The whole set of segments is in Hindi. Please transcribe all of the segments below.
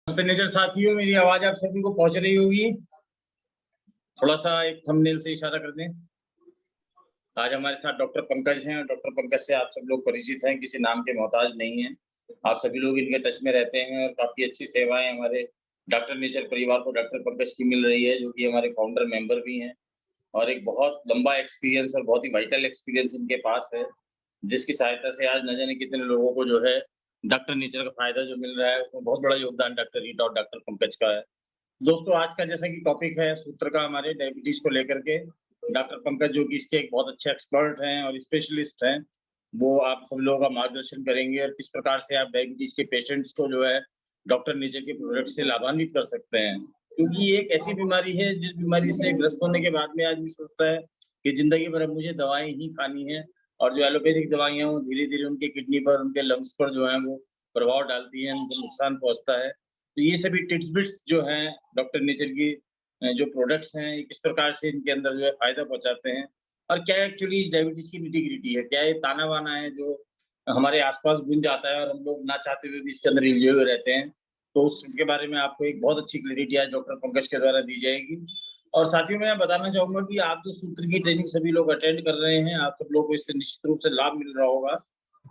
सिग्नेचर साथियों, मेरी आवाज आप सभी को पहुंच रही होगी। थोड़ा सा एक थंबनेल से इशारा कर दें। आज हमारे साथ डॉक्टर पंकज हैं और डॉक्टर पंकज से आप सब लोग परिचित हैं, किसी नाम के मोहताज नहीं हैं। आप सभी लोग इनके टच में रहते हैं और काफी अच्छी सेवाएं हमारे डॉक्टर नेचर परिवार को डॉक्टर पंकज की मिल रही है, जो कि हमारे फाउंडर मेंबर भी हैं। और एक बहुत लंबा एक्सपीरियंस और बहुत ही वाइटल एक्सपीरियंस इनके पास है, जिसकी सहायता से आज न जाने कितने लोगों को जो है डॉक्टर नेचर का फायदा जो मिल रहा है, उसमें बहुत बड़ा योगदान डॉक्टर रीटा और डॉक्टर पंकज का है। दोस्तों, आज का जैसा कि टॉपिक है सूत्र का हमारे डायबिटीज को लेकर के, डॉक्टर पंकज जो कि इसके एक बहुत अच्छे एक्सपर्ट हैं और स्पेशलिस्ट हैं, वो आप सब लोगों का मार्गदर्शन करेंगे और किस प्रकार से आप डायबिटीज के पेशेंट्स को जो है डॉक्टर नेचर के प्रोडक्ट से लाभान्वित कर सकते हैं। क्योंकि ये एक ऐसी बीमारी है जिस बीमारी से ग्रस्त होने के बाद में आदमी सोचता है कि जिंदगी भर अब मुझे दवाएं ही खानी है, और जो एलोपैथिक दवाइयां वो धीरे धीरे उनके किडनी पर, उनके लंग्स पर जो है वो प्रभाव डालती हैं, उनको नुकसान पहुंचता है। तो ये सभी टिप्स बिट्स जो हैं डॉक्टर नेचर की जो प्रोडक्ट्स हैं, ये किस प्रकार से इनके अंदर जो है फायदा पहुंचाते हैं, और क्या एक्चुअली इस डायबिटीज की निटी-ग्रिटी है, क्या ये ताना बाना है जो हमारे आसपास गूंज जाता है और हम लोग ना चाहते हुए भी इसके अंदर उलझे हुए रहते हैं। तो उसके बारे में आपको एक बहुत अच्छी क्लैरिटी आज डॉक्टर पंकज के द्वारा दी जाएगी। और साथियों, मैं बताना चाहूंगा कि आप जो सूत्र की ट्रेनिंग सभी लोग अटेंड कर रहे हैं, आप सब लोग को इससे निश्चित रूप से लाभ मिल रहा होगा।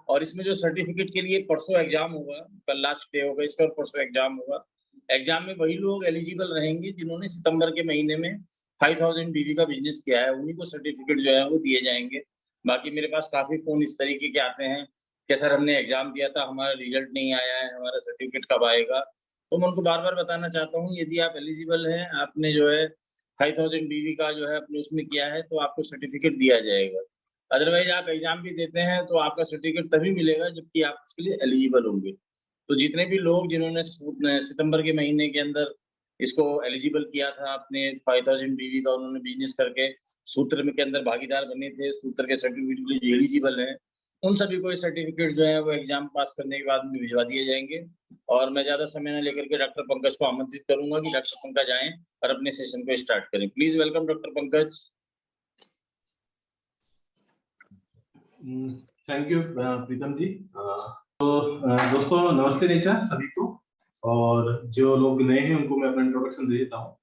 और इसमें जो सर्टिफिकेट के लिए परसों एग्जाम होगा, कल लास्ट डे होगा इसका और परसों एग्जाम होगा। एग्जाम में वही लोग एलिजिबल रहेंगे जिन्होंने सितंबर के महीने में 5000 बीवी का बिजनेस किया है, उन्हीं को सर्टिफिकेट जो है वो दिए जाएंगे। बाकी मेरे पास काफी फोन इस तरीके के आते हैं कि सर हमने एग्जाम दिया था, हमारा रिजल्ट नहीं आया है, हमारा सर्टिफिकेट कब आएगा। तो मैं उनको बार बार बताना चाहता हूँ, यदि आप एलिजिबल हैं, आपने जो है 5000 बीवी का जो है अपने उसमें किया है, तो आपको सर्टिफिकेट दिया जाएगा। अदरवाइज आप एग्जाम भी देते हैं तो आपका सर्टिफिकेट तभी मिलेगा जबकि आप उसके लिए एलिजिबल होंगे। तो जितने भी लोग जिन्होंने सितंबर के महीने के अंदर इसको एलिजिबल किया था, अपने 5000 बीवी का उन्होंने बिजनेस करके सूत्र में के अंदर भागीदार बने थे, सूत्र के सर्टिफिकेट के लिए एलिजिबल हैं, उन सभी को ये सर्टिफिकेट जो है वो एग्जाम पास करने के बाद में भिजवा दिए जाएंगे। और मैं ज्यादा समय न लेकर के डॉक्टर पंकज को आमंत्रित करूंगा कि डॉक्टर पंकज आएं और अपने सेशन को स्टार्ट करें। Please welcome doctor Pankaj. Thank you Pritam ji. दोस्तों नमस्ते नेचर सभी को, और जो लोग नए हैं उनको मैं अपना इंट्रोडक्शन दे देता हूँ।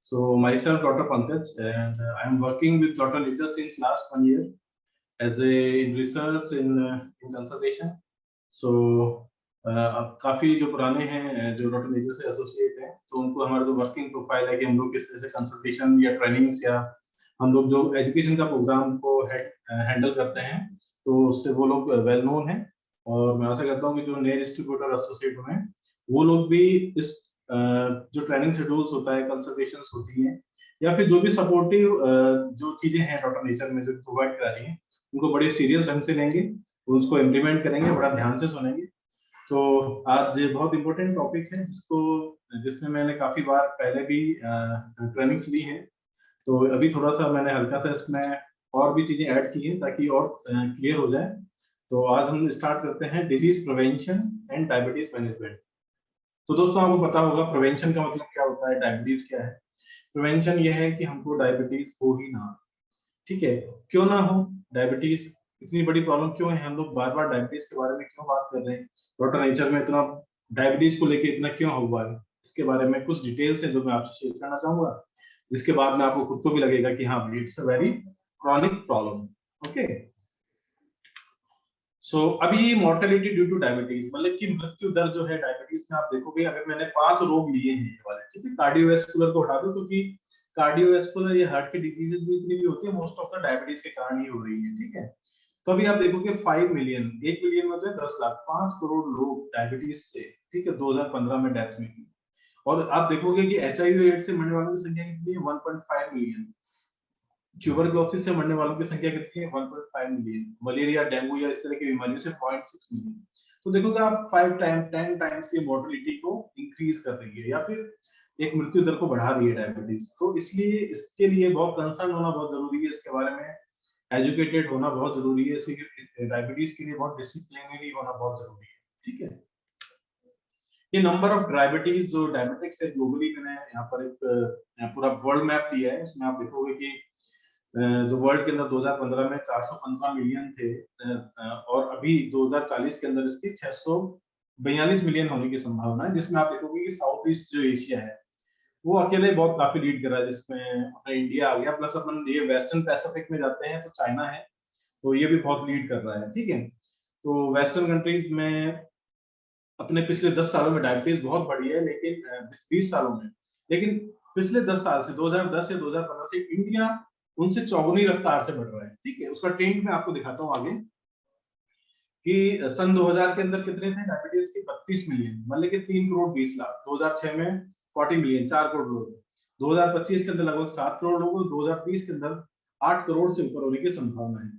So myself doctor Pankaj and I am working with doctor nature since last 1 year as a in research in consultation. So अब काफ़ी जो पुराने हैं जो डॉक्टर नेचर से एसोसिएट हैं, तो उनको हमारा जो वर्किंग प्रोफाइल है कि हम लोग किस तरह से कंसल्टेशन या ट्रेनिंग्स या हम लोग जो एजुकेशन का प्रोग्राम को हैंडल करते हैं, तो उससे वो लोग वेल नोन हैं। और मैं आशा करता हूँ कि जो नए डिस्ट्रीब्यूटर एसोसिएट हुए हैं वो लोग भी इस जो ट्रेनिंग शेड्यूल्स होता है, कंसल्टेशंस होती हैं, या फिर जो भी सपोर्टिव जो चीज़ें हैं डॉक्टर नेचर में जो प्रोवाइड करा रही हैं, उनको बड़े सीरियस ढंग से लेंगे, उसको इम्प्लीमेंट करेंगे, बड़ा ध्यान से सुनेंगे। तो आज बहुत इम्पोर्टेंट टॉपिक है जिसमें मैंने काफ़ी बार पहले भी ट्रेनिंग्स ली हैं, तो अभी थोड़ा सा मैंने हल्का सा इसमें और भी चीज़ें ऐड की हैं ताकि और क्लियर हो जाए। तो आज हम स्टार्ट करते हैं disease prevention and diabetes management. तो दोस्तों आपको पता होगा प्रिवेंशन का मतलब क्या होता है, डायबिटीज क्या है। प्रिवेंशन ये है कि हमको डायबिटीज हो ही ना, ठीक है, क्यों ना हो डायबिटीज, इतनी बड़ी प्रॉब्लम क्यों है, हम लोग बार बार डायबिटीज के बारे में क्यों बात कर रहे हैं, डॉक्टर नेचर में इतना डायबिटीज को लेके इतना क्यों हुआ है, इसके बारे में कुछ डिटेल्स है जो मैं आपसे शेयर करना चाहूंगा, जिसके बाद में आपको खुद को भी लगेगा कि हाँ it's a very chronic problem. Okay, so अभी मॉर्टेलिटी ड्यू टू डायबिटीज मतलब कि मृत्यु दर जो है डायबिटीज में, आप देखोगे अगर मैंने 5 रोग लिए हैं ये वाले, ठीक है, कार्डियोवैस्कुलर को हटा दो क्योंकि कार्डियोवैस्कुलर ये हार्ट के डिजीजेस भी इतनी भी होती है, मोस्ट ऑफ द डायबिटीज के कारण ही हो रही है, ठीक है। तो अभी आप देखोगे 5 मिलियन, 1 मिलियन मतलब 10 लाख, 5 करोड़ लोग डायबिटीज से, ठीक है, 2015 में डेथ हुई थी। और आप देखोगे कि एचआईवी एड्स से मरने वालों की संख्या कितनी है, 1.5 मिलियन। ट्यूबरक्लोसिस से मरने वालों की संख्या कितनी है, 1.5 मिलियन। मलेरिया, डेंगू या इस तरह की बीमारियों से 0.6 मिलियन। तो देखोगे आप 5 टाइम 10 टाइम्स ये मोर्टेलिटी को इंक्रीज कर रही है, या फिर एक मृत्यु दर को बढ़ा रही है डायबिटीज। तो इसलिए इसके लिए बहुत कंसर्न होना बहुत जरूरी है, इसके बारे में एजुकेटेड होना बहुत जरूरी है, इसलिए डायबिटीज के लिए बहुत डिसिप्लिनरी होना बहुत जरूरी है, ठीक है। ये नंबर ऑफ डायबिटीज जो डायबिटिक्स है ग्लोबली, मैंने यहाँ पर एक पूरा वर्ल्ड मैप लिया है, इसमें आप देखोगे कि जो वर्ल्ड के अंदर 2015 में 415 मिलियन थे, और अभी 2040 के अंदर इसकी 42 मिलियन होने की संभावना है, जिसमें आप देखोगे कि साउथ ईस्ट जो एशिया है वो अकेले बहुत काफी लीड कर रहा है, जिसमें अपना इंडिया आ गया, प्लस अपन ये वेस्टर्न पैसिफिक में जाते हैं तो चाइना है, तो ये भी बहुत लीड कर रहा है। ठीक है, तो वेस्टर्न कंट्रीज में अपने पिछले 10 सालों में डायबिटीज बहुत बढ़ी है, लेकिन 20 सालों में, लेकिन पिछले 10 साल से 2010 या 2015 से इंडिया उनसे चौगुनी रफ्तार से बढ़ रहा है। ठीक है, उसका ट्रेंड मैं आपको दिखाता हूँ आगे कि सन 2000 के अंदर कितने थे डायबिटीज के, 32 मिलियन, मतलब कि 3 करोड़ 20 लाख। 2006 में 40 मिलियन, 4 करोड़ लोग। 2025 के अंदर लगभग 7 करोड़ लोग, 2030 के अंदर 8 करोड़ से ऊपर होने की संभावना है।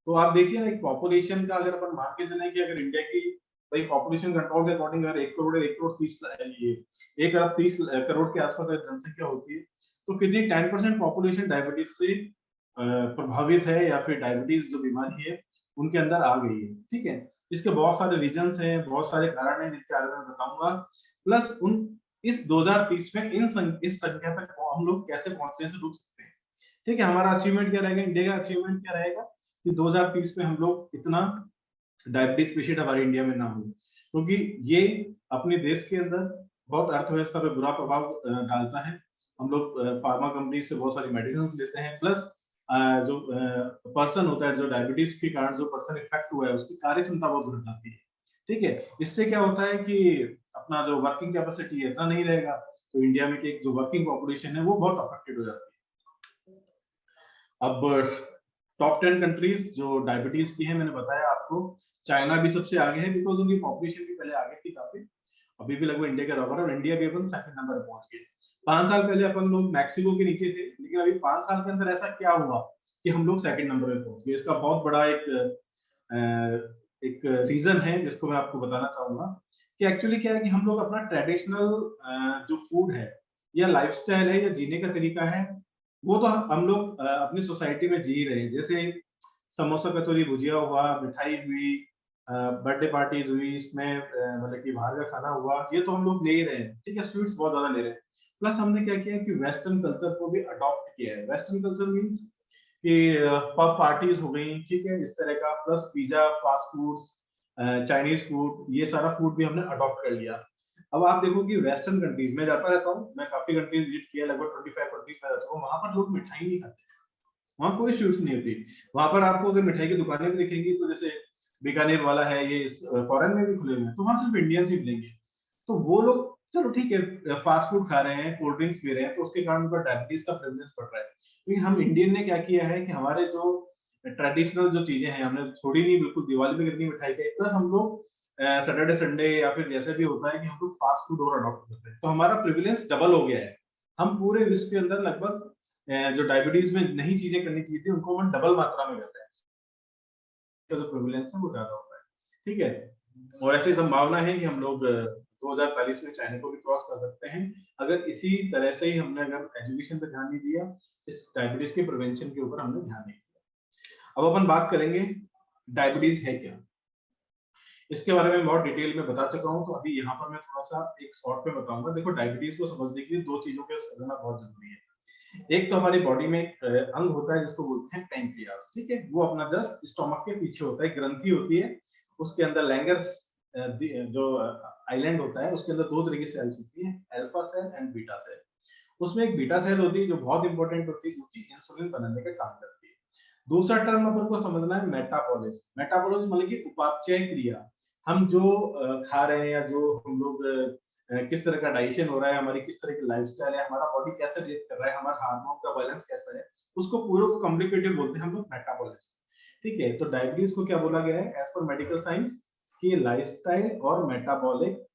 तो आप देखिए ना, एक पॉपुलेशन का अगर अपन मान के चलें कि अगर इंडिया की भाई पॉपुलेशन कंट्रोल के अकॉर्डिंग अगर 1 करोड़ 1 करोड़ 30 ये 1 अरब 30 करोड़ के आसपास अगर जनसंख्या होती है, तो कितनी 10% पॉपुलेशन डायबिटीज से प्रभावित है या फिर डायबिटीज जो बीमारी है उनके अंदर आ गई है। ठीक है, इसके बहुत सारे रीजंस हैं, बहुत सारे कारण हैं जिसके बारे में बताऊंगा, प्लस उन इस 2030 में इस संख्या तक हम लोग कैसे पहुंचने से रुक सकते हैं। ठीक है, हमारा अचीवमेंट क्या रहेगा, इंडिया का अचीवमेंट क्या रहेगा कि 2030 में हम लोग इतना डायबिटीज पेशेंट हमारे इंडिया में ना हो, क्योंकि ये अपने देश के अंदर बहुत अर्थव्यवस्था पे बुरा प्रभाव डालता है। हम लोग फार्मा कंपनी से बहुत सारी मेडिसिन लेते हैं, प्लस जो पर्सन होता है, जो डायबिटीज के कारण जो पर्सन इफेक्ट हुआ है उसकी कार्य क्षमता बहुत घट जाती है। ठीक है, इससे क्या होता है कि अपना जो वर्किंग कैपेसिटी है इतना नहीं रहेगा, तो इंडिया में की जो वर्किंग पॉपुलेशन है वो बहुत अफेक्टेड हो जाती है। अब टॉप 10 कंट्रीज जो डायबिटीज की है, मैंने बताया आपको, चाइना भी सबसे आगे है बिकॉज उनकी पॉपुलेशन भी पहले आगे थी काफी, अभी भी लगभग इंडिया के बराबर है, और इंडिया भी अपन सेकंड नंबर पर पहुंच गए। 5 साल पहले अपन लोग मैक्सिको के नीचे थे, लेकिन अभी 5 साल के अंदर ऐसा क्या हुआ कि हम लोग सेकंड नंबर पे पहुंच गए। इसका बहुत बड़ा एक रीजन है जिसको मैं आपको बताना चाहूंगा कि एक्चुअली क्या है कि हम लोग अपना ट्रेडिशनल जो फूड है या लाइफस्टाइल है या जीने का तरीका है, वो तो हम लोग अपनी सोसाइटी में जी रहे हैं। जैसे समोसा कचौरी भुजिया हुआ, मिठाई हुई, बर्थडे पार्टीज हुई, इसमें मतलब कि बाहर का खाना हुआ, ये तो हम लोग ले ही रहे हैं। ठीक है, स्वीट्स बहुत ज्यादा ले रहे हैं, प्लस हमने क्या किया कि वेस्टर्न कल्चर को भी अडॉप्ट किया है। वेस्टर्न कल्चर मीन्स कि पब पार्टीज हो गई, ठीक है, इस तरह का, plus pizza, fast foods, Chinese food, ये सारा फूड भी हमने अडॉप्ट कर लिया। अब आप देखो कि वेस्टर्न कंट्रीज में जाता रहता हूँ मैं, काफी कंट्रीज विजिट किया, लगभग 25 कंट्रीज में रहता हूँ, वहां पर लोग मिठाई नहीं खाते, वहां कोई स्वीट्स नहीं होती। वहां पर आपको अगर मिठाई की दुकानें भी दिखेंगी तो जैसे बीकानेर वाला है, ये फॉरेन में भी खुले हुए हैं, तो वहां सिर्फ इंडियंस ही मिलेंगे। तो वो लोग चलो ठीक है फास्ट फूड खा रहे हैं, कोल्ड ड्रिंक्स पी रहे हैं, तो उसके कारण उनका डायबिटीज का प्रेवलेंस बढ़ रहा है। लेकिन हम इंडियन ने क्या किया है कि हमारे जो ट्रेडिशनल जो चीजें हैं हमने छोड़ी नहीं बिल्कुल, दिवाली में कितनी मिठाई खाई, प्लस हम लोग सैटरडे संडे या फिर जैसे भी होता है कि हम लोग फास्ट फूड और अडॉप्ट करते हैं, तो हमारा प्रिविलेंस डबल हो गया है। हम पूरे विश्व के अंदर लगभग जो डायबिटीज में नई चीजें करनी चाहिए थी उनको हम डबल मात्रा में करते हैं, तो जो प्रिविलेंस है वो ज्यादा होता है। ठीक है, और ऐसी संभावना है कि हम लोग 2040 में चाइना को भी क्रॉस कर सकते हैं, अगर इसी तरह से ही हमने अगर एजुकेशन पे ध्यान नहीं दिया, इस डायबिटीज के प्रिवेंशन के ऊपर हमने ध्यान नहीं दिया। अब अपन बात करेंगे डायबिटीज है क्या, इसके बारे में बहुत डिटेल में बता चुका हूं, तो अभी यहाँ पर मैं थोड़ा सा एक शॉर्ट में बताऊंगा। देखो, डायबिटीज को समझने के लिए दो चीजों के समझना बहुत जरूरी है। एक तो हमारी बॉडी में एक अंग होता है जिसको बोलते हैं पैंक्रियास। ठीक है, वो अपना जस्ट स्टोमक के पीछे होता है, ग्रंथि होती है, उसके अंदर लैंगर्स जो आइलैंड होता है उसके अंदर दो तरह की सेल्स होती है, alpha cell and beta cell. उसमें एक बीटा सेल होती है जो बहुत इंपॉर्टेंट होती है, क्योंकि इंसुलिन बनाने का काम करती है। दूसरा टर्म अपन को समझना है मेटाबॉलिज्म। मेटाबॉलिज्म मतलब कि उपापचय क्रिया, हम जो खा रहे हैं या जो हम लोग किस तरह का डाइजेशन हो रहा है, हमारी किस तरह की लाइफस्टाइल है, हमारा बॉडी कैसे रिएक्ट कर रहा है, हमारा हार्मोन का बैलेंस कैसा है, उसको पूरे को कॉम्प्लिकेटेड बोलते हैं हम लोग मेटाबॉलिज्म। ठीक है, तो डायबिटीज को क्या बोला गया है एज पर मेडिकल साइंस कि लाइफस्टाइल और मेटाबॉलिक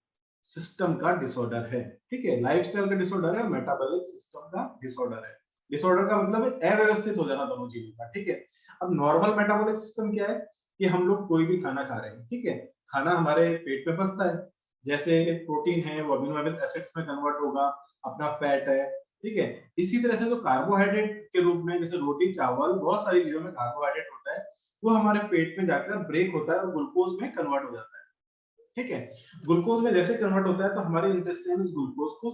सिस्टम का डिसऑर्डर है। ठीक है, लाइफस्टाइल का डिसऑर्डर है और मेटाबॉलिक सिस्टम का डिसऑर्डर है। डिसऑर्डर का मतलब है अव्यवस्थित हो जाना दोनों चीजों का। ठीक है, अब नॉर्मल मेटाबॉलिक सिस्टम क्या है कि हम लोग कोई भी खाना खा रहे हैं, ठीक है, खाना हमारे पेट में पचता है, जैसे प्रोटीन है वो अमीनो एसिड्स में कन्वर्ट होगा, अपना फैट है, ठीक है। इसी तरह से जो कार्बोहाइड्रेट के रूप में जैसे रोटी चावल बहुत सारी चीजों में कार्बोहाइड्रेट होता है, वो हमारे पेट में जाकर ब्रेक होता है और ग्लूकोज में कन्वर्ट हो जाता है। ठीक है, ग्लूकोज में जैसे कन्वर्ट होता है तो हमारी इंटेस्टाइन उस ग्लूकोज को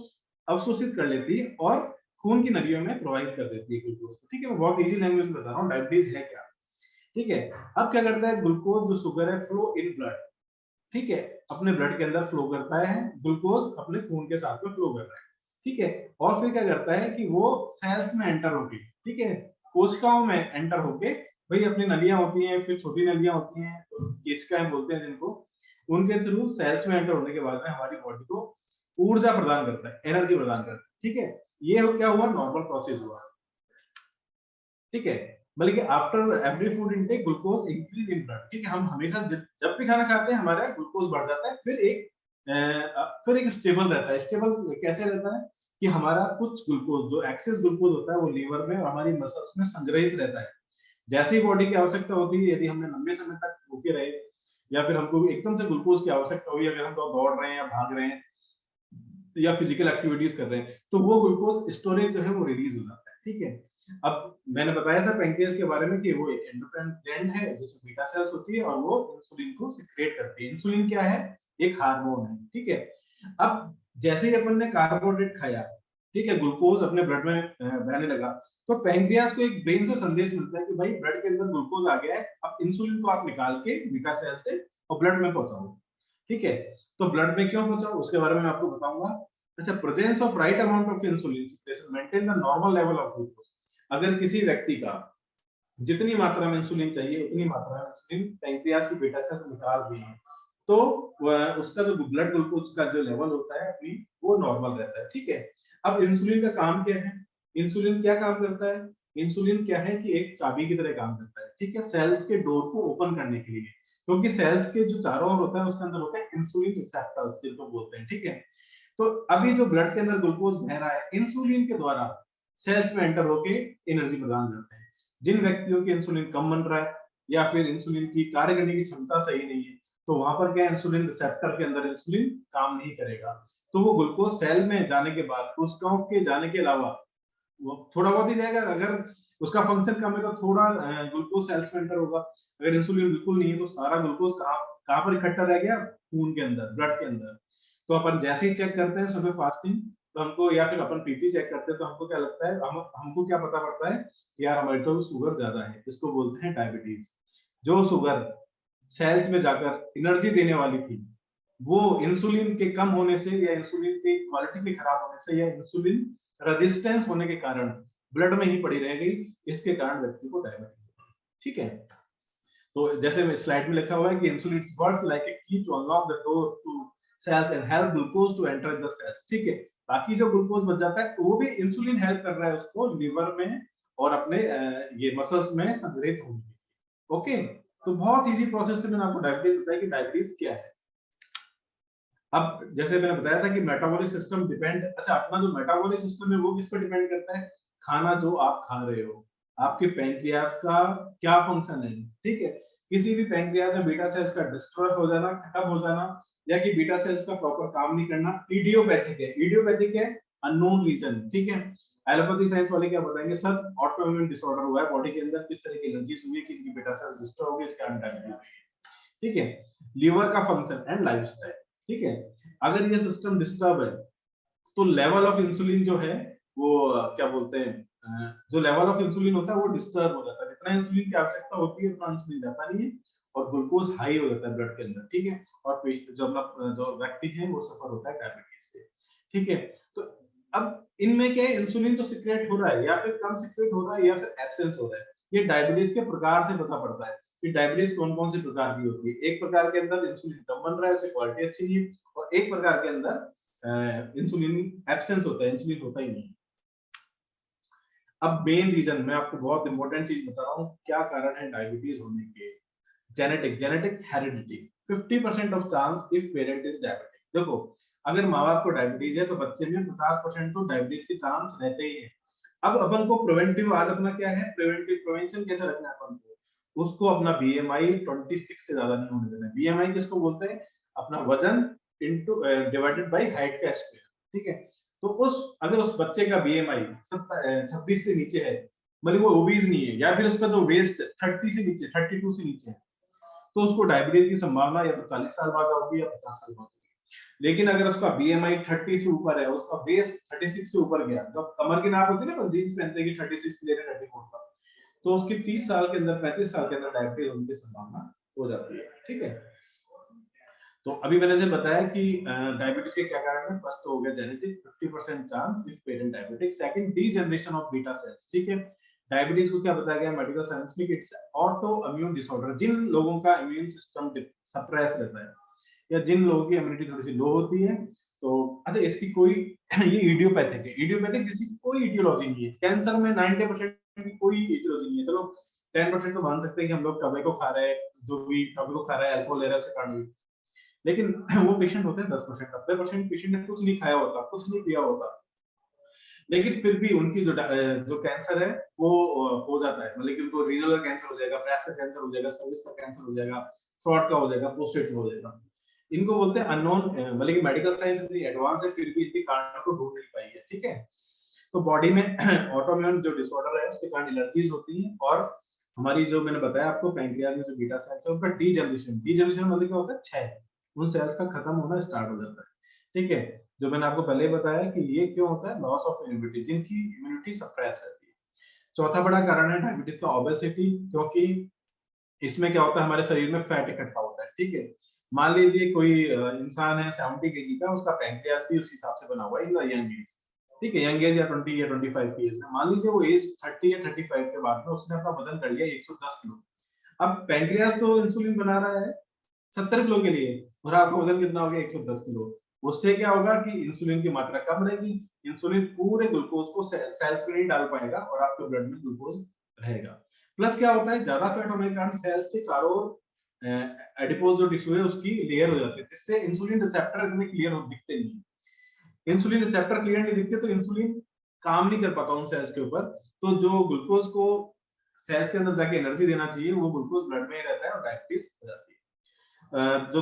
अवशोषित कर लेती है और खून की नलियों में प्रोवाइड कर देती है ग्लूकोज को। ठीक है, मैं बहुत इजी लैंग्वेज में बता रहा हूँ डायबिटीज है क्या। ठीक है, अब क्या करता है ग्लूकोज जो शुगर है फ्लो इन ब्लड, ठीक है, अपने ब्लड के अंदर फ्लो करता है, ग्लूकोज अपने खून के साथ में फ्लो कर रहा है, ठीक है। और फिर क्या करता है कि वो सेल्स में एंटर होके, ठीक है, कोशिकाओं में एंटर होके, भाई अपनी नलियां होती हैं, फिर छोटी नलियां होती हैं, केशिकाएं बोलते हैं जिनको, उनके थ्रू सेल्स में एंटर होने के बाद में हमारी बॉडी को ऊर्जा प्रदान करता है, एनर्जी प्रदान करता है, ठीक है। ये क्या हुआ, नॉर्मल प्रोसेस हुआ, ठीक है। बल्कि after every food intake glucose increase in blood, ठीक है। हम हमेशा जब भी खाना खाते हैं हमारा ग्लूकोज बढ़ जाता है, फिर एक स्टेबल रहता है। स्टेबल कैसे रहता है कि हमारा कुछ ग्लूकोज, जो एक्सेस ग्लूकोज होता है, वो लीवर में और हमारी मसल्स में संग्रहित रहता है। जैसे ही बॉडी की आवश्यकता होती है, यदि हमने लंबे समय तक भूखे रहे या फिर हमको एकदम से ग्लूकोज की आवश्यकता हुई, अगर हम तो दौड़ रहे हैं या भाग रहे हैं या फिजिकल एक्टिविटीज कर रहे हैं, तो वो ग्लूकोज स्टोरेज जो है वो रिलीज हो जाता है, ठीक है। अब मैंने बताया था पैंक्रियास के बारे में कि वो एक एंडोक्राइन ग्लैंड है जिसमें बीटा सेल्स होती है और वो इंसुलिन को सिक्रेट करती है। इंसुलिन क्या है, एक हार्मोन है, ठीक है। अब जैसे ही अपन ने कार्बोहाइड्रेट खाया, ठीक है, ग्लूकोज अपने ब्लड में बहने लगा, तो पैंक्रियास को एक ब्रेन से संदेश मिलता है कि भाई ब्लड के अंदर ग्लूकोज आ गया है, अब इंसुलिन को आप निकाल के बीटा सेल से और ब्लड में पहुंचाओ, ठीक है। तो ब्लड में क्यों पहुंचाओ उसके बारे में मैं आपको बताऊंगा। अच्छा, presence of right amount of insulin secretion maintain the normal level of glucose. अगर किसी व्यक्ति का जितनी मात्रा में इंसुलिन चाहिए उतनी मात्रा में इंसुलिन पैंक्रियास की बीटा सेल्स निकाल रही है, तो उसका जो ब्लड ग्लूकोज का जो लेवल होता है अभी वो नॉर्मल रहता है, ठीक है। अब इंसुलिन का काम क्या है, इंसुलिन क्या काम करता है, इंसुलिन क्या है कि एक चाबी की तरह काम करता है, ठीक है, सेल्स के डोर को ओपन करने के लिए, क्योंकि सेल्स के जो चारों ओर होता है उसके अंदर होते हैं इंसुलिन रिसेप्टर्स जिनको बोलते हैं, ठीक है। तो अभी जो ब्लड के अंदर ग्लूकोज बह रहा है इंसुलिन के द्वारा सेल्स में एंटर होके एनर्जी प्रदान करते हैं। जिन व्यक्तियों की इंसुलिन कम बन रहा है या फिर इंसुलिन की कार्य करने की क्षमता सही नहीं है, तो वहां पर क्या इंसुलिन रिसेप्टर के अंदर इंसुलिन काम नहीं करेगा, तो वो ग्लूकोज सेल में जाने के बाद कोशिकाओं के जाने के अलावा वो थोड़ा बहुत ही जाएगा। अगर उसका फंक्शन कम है तो थोड़ा ग्लूकोज सेल्स में एंटर होगा। अगर इंसुलिन बिल्कुल नहीं है तो सारा ग्लूकोज कहाँ पर इकट्ठा रह गया, खून के अंदर, ब्लड के अंदर। तो अपन जैसे ही चेक करते हैं सुबह फास्टिंग, तो हमको या फिर अपन पीपी चेक करते हैं तो हमको क्या लगता है, हमको क्या पता पड़ता है कि यार हमारी तो शुगर ज्यादा है, इसको बोलते हैं डायबिटीज। जो शुगर सेल्स में जाकर एनर्जी देने वाली थी, वो इंसुलिन के कम होने से या इंसुलिन की क्वालिटी के खराब होने से या इंसुलिन रेजिस्टेंस होने के कारण ब्लड में ही पड़ी रह गई, इसके कारण व्यक्ति को डायबिटीज, ठीक है। तो जैसे स्लाइड में लिखा हुआ है कि insulin works like a key to unlock the door to cells and help glucose to enter the cells, ठीक है। बाकी जो ग्लूकोज बच जाता है वो भी इंसुलिन हेल्प कर रहा है उसको लिवर में और अपने ये मसल्स में संग्रहित होने के लिए, ओके। तो बहुत इजी प्रोसेस से मैंने आपको डायबिटीज बताया कि डायबिटीज क्या है। अब जैसे मैंने बताया था कि मेटाबॉलिक सिस्टम डिपेंड, अच्छा अपना जो मेटाबॉलिक सिस्टम है वो किस पर डिपेंड करता है, खाना जो आप खा रहे हो, आपके पैंक्रियास का क्या फंक्शन है, ठीक है। किसी भी पैंक्रियास में बीटा सेल्स का डिस्ट्रॉय हो जाना, खत्म हो जाना, या कि बीटा सेल्स का प्रॉपर काम नहीं करना, इडियोपैथिक है। इडियोपैथिक है अननोन रीजन, ठीक है। एलोपैथी साइंस वाले क्या बताएंगे, सर ऑटोइम्यून डिसऑर्डर हुआ है बॉडी के अंदर, किस तरह की एलर्जीज हुई है कि इनकी बीटा सेल्स डिस्ट्रॉय हो गई, इसके कारण डायबिटीज हुई है, ठीक है। लीवर का फंक्शन एंड लाइफस्टाइल, ठीक है। अगर ये सिस्टम डिस्टर्ब है तो लेवल ऑफ इंसुलिन जो है वो क्या बोलते हैं, जो लेवल ऑफ इंसुलिन होता है वो डिस्टर्ब हो जाता है, जितना इंसुलिन की आवश्यकता होती है उतना इंसुलिन जाता नहीं है और ग्लूकोज हाई हो जाता है ब्लड के अंदर, ठीक है। और जो व्यक्ति है वो सफर होता है डायबिटीज से, ठीक है। तो अब इनमें क्या है, इंसुलिन तो सिक्रेट हो रहा है या फिर कम सिक्रेट हो रहा है या फिर एब्सेंस हो रहा है, ये डायबिटीज के प्रकार से पता पड़ता है कि डायबिटीज कौन कौन से प्रकार की होती है। एक प्रकार के अंदर इंसुलिन कम बन रहा है, उसकी क्वालिटी अच्छी नहीं है, और एक प्रकार के अंदर इंसुलिन एब्सेंस होता है, इंसुलिन होता ही नहीं। अब मेन रीजन मैं आपको बहुत इंपॉर्टेंट चीज बता रहा हूँ, क्या कारण है डायबिटीज होने के। Genetic heredity, 50% of chance if parent is diabetic. देखो अगर माँ बाप को डायबिटीज है तो बच्चे में 50% तो डायबिटीज के चांस रहते ही है। अब अपन को प्रिवेंटिव, आज अपना क्या है, प्रिवेंशन कैसे रखना है अपन को, उसको अपना बीएमआई 26 से ज्यादा नहीं होने देना। बीएमआई किसको बोलते हैं, अपना वजन इनटू डिवाइडेड बाय हाइट का स्क्वायर, ठीक है। तो अगर उस बच्चे का बीएमआई 26 से नीचे है, मतलब वो ओबीज नहीं है, या फिर उसका जो वेस्ट 30 से नीचे, 32 से नीचे है, तो उसको डायबिटीज की संभावना या तो 40 साल बाद होगी या 50 साल बाद होगी। लेकिन अगर उसका बीएमआई 30 से ऊपर है, उसका वेस्ट 36 से ऊपर गया, जब कमर की नाप होती है ना, जींस पहनते हैं कि 36 ले रहे 34 का, तो उसकी 30 साल के अंदर, 35 साल के अंदर डायबिटीज होने की संभावना हो जाती है, ठीक है। तो अभी मैंने जैसे बताया कि डायबिटीज के क्या कारण है। फर्स्ट तो हो गया genetic, 50% chance if parent diabetic. Second, degeneration of beta cells, ठीक है। डायबिटीज को क्या बताया गया मेडिकल साइंस में कि इट्स ऑटो इम्यून डिसऑर्डर, जिन लोगों का इम्यून सिस्टम सप्रेस रहता है या जिन लोगों की इम्यूनिटी थोड़ी सी लो होती है। तो अच्छा, इसकी कोई ये इडियोपैथिक है। इडियोपैथिक किसी कोई इटियोलॉजी नहीं है। कैंसर में 90% की कोई इटियोलॉजी नहीं है। चलो 10% तो मान सकते हैं कि हम लोग टबैको खा रहे हैं, जो भी टबैको खा रहा है, अल्कोहल ले रहा है, उसके कारण भी। लेकिन वो पेशेंट होते हैं 10%, 90% पेशेंट ने कुछ नहीं खाया होता, कुछ नहीं पिया होता, लेकिन फिर भी उनकी जो कैंसर है वो हो जाता है। मतलब कि उनको रीनल कैंसर हो जाएगा, ब्रेस्ट का कैंसर हो जाएगा, सर्विस का कैंसर हो जाएगा, थ्रोट का हो जाएगा, प्रोस्टेट का हो जाएगा। इनको बोलते हैं अननोन। मतलब कि मेडिकल साइंस इतनी एडवांस है, फिर भी इनके कारणों को ढूंढ नहीं पाई है, ठीक है। तो बॉडी में ऑटोइम्यून जो डिसऑर्डर है उसके कारण एलर्जीज होती हैं, और हमारी जो मैंने बताया आपको पैंक्रियाज में जो बीटा सेल्स है उनका डीजनरेशन मतलब क्या होता है, क्षय, उन सेल्स का खत्म होना स्टार्ट हो जाता है, ठीक है। जो मैंने आपको पहले ही बताया कि ये क्यों होता है, लॉस ऑफ इम्यूनिटी, जिनकी इम्यूनिटी सप्रेस रहती है। चौथा बड़ा कारण है डायबिटीज का ओबेसिटी, क्योंकि इसमें क्या होता है, हमारे शरीर में फैट इकट्ठा होता है, ठीक है। मान लीजिए कोई इंसान है 70 केजी का, उसका पैंक्रियाज भी उस हिसाब से बना हुआ है इन द यंग एज, ठीक है, यंग एज या 20 या 25 की एज में। मान लीजिए वो एज 30 या 35 के बाद में उसने अपना वजन कर लिया 110 किलो। अब पैंक्रियाज तो इंसुलिन बना रहा है 70 किलो के लिए, और आपका वजन कितना हो गया 110 किलो। उससे क्या होगा कि इंसुलिन की मात्रा कम रहेगी, इंसुलिन पूरे ग्लूकोज को सेल्स में नहीं डाल पाएगा और आपके ब्लड में ग्लूकोज रहेगा। प्लस क्या होता है, ज्यादा फैट होने के कारण सेल्स के चारों ओर एडिपोज जो टिश्यू है उसकी लेयर हो जाती है, जिससे इंसुलिन रिसेप्टर इतने क्लियर दिखते नहीं। इंसुलिन रिसेप्टर क्लियर नहीं दिखते तो इंसुलिन काम नहीं कर पाता उन सेल्स के ऊपर। तो जो ग्लूकोज को सेल्स के अंदर जाके एनर्जी देना चाहिए वो ग्लूकोज ब्लड में ही रहता है और डायबिटीज हो जाती है। जो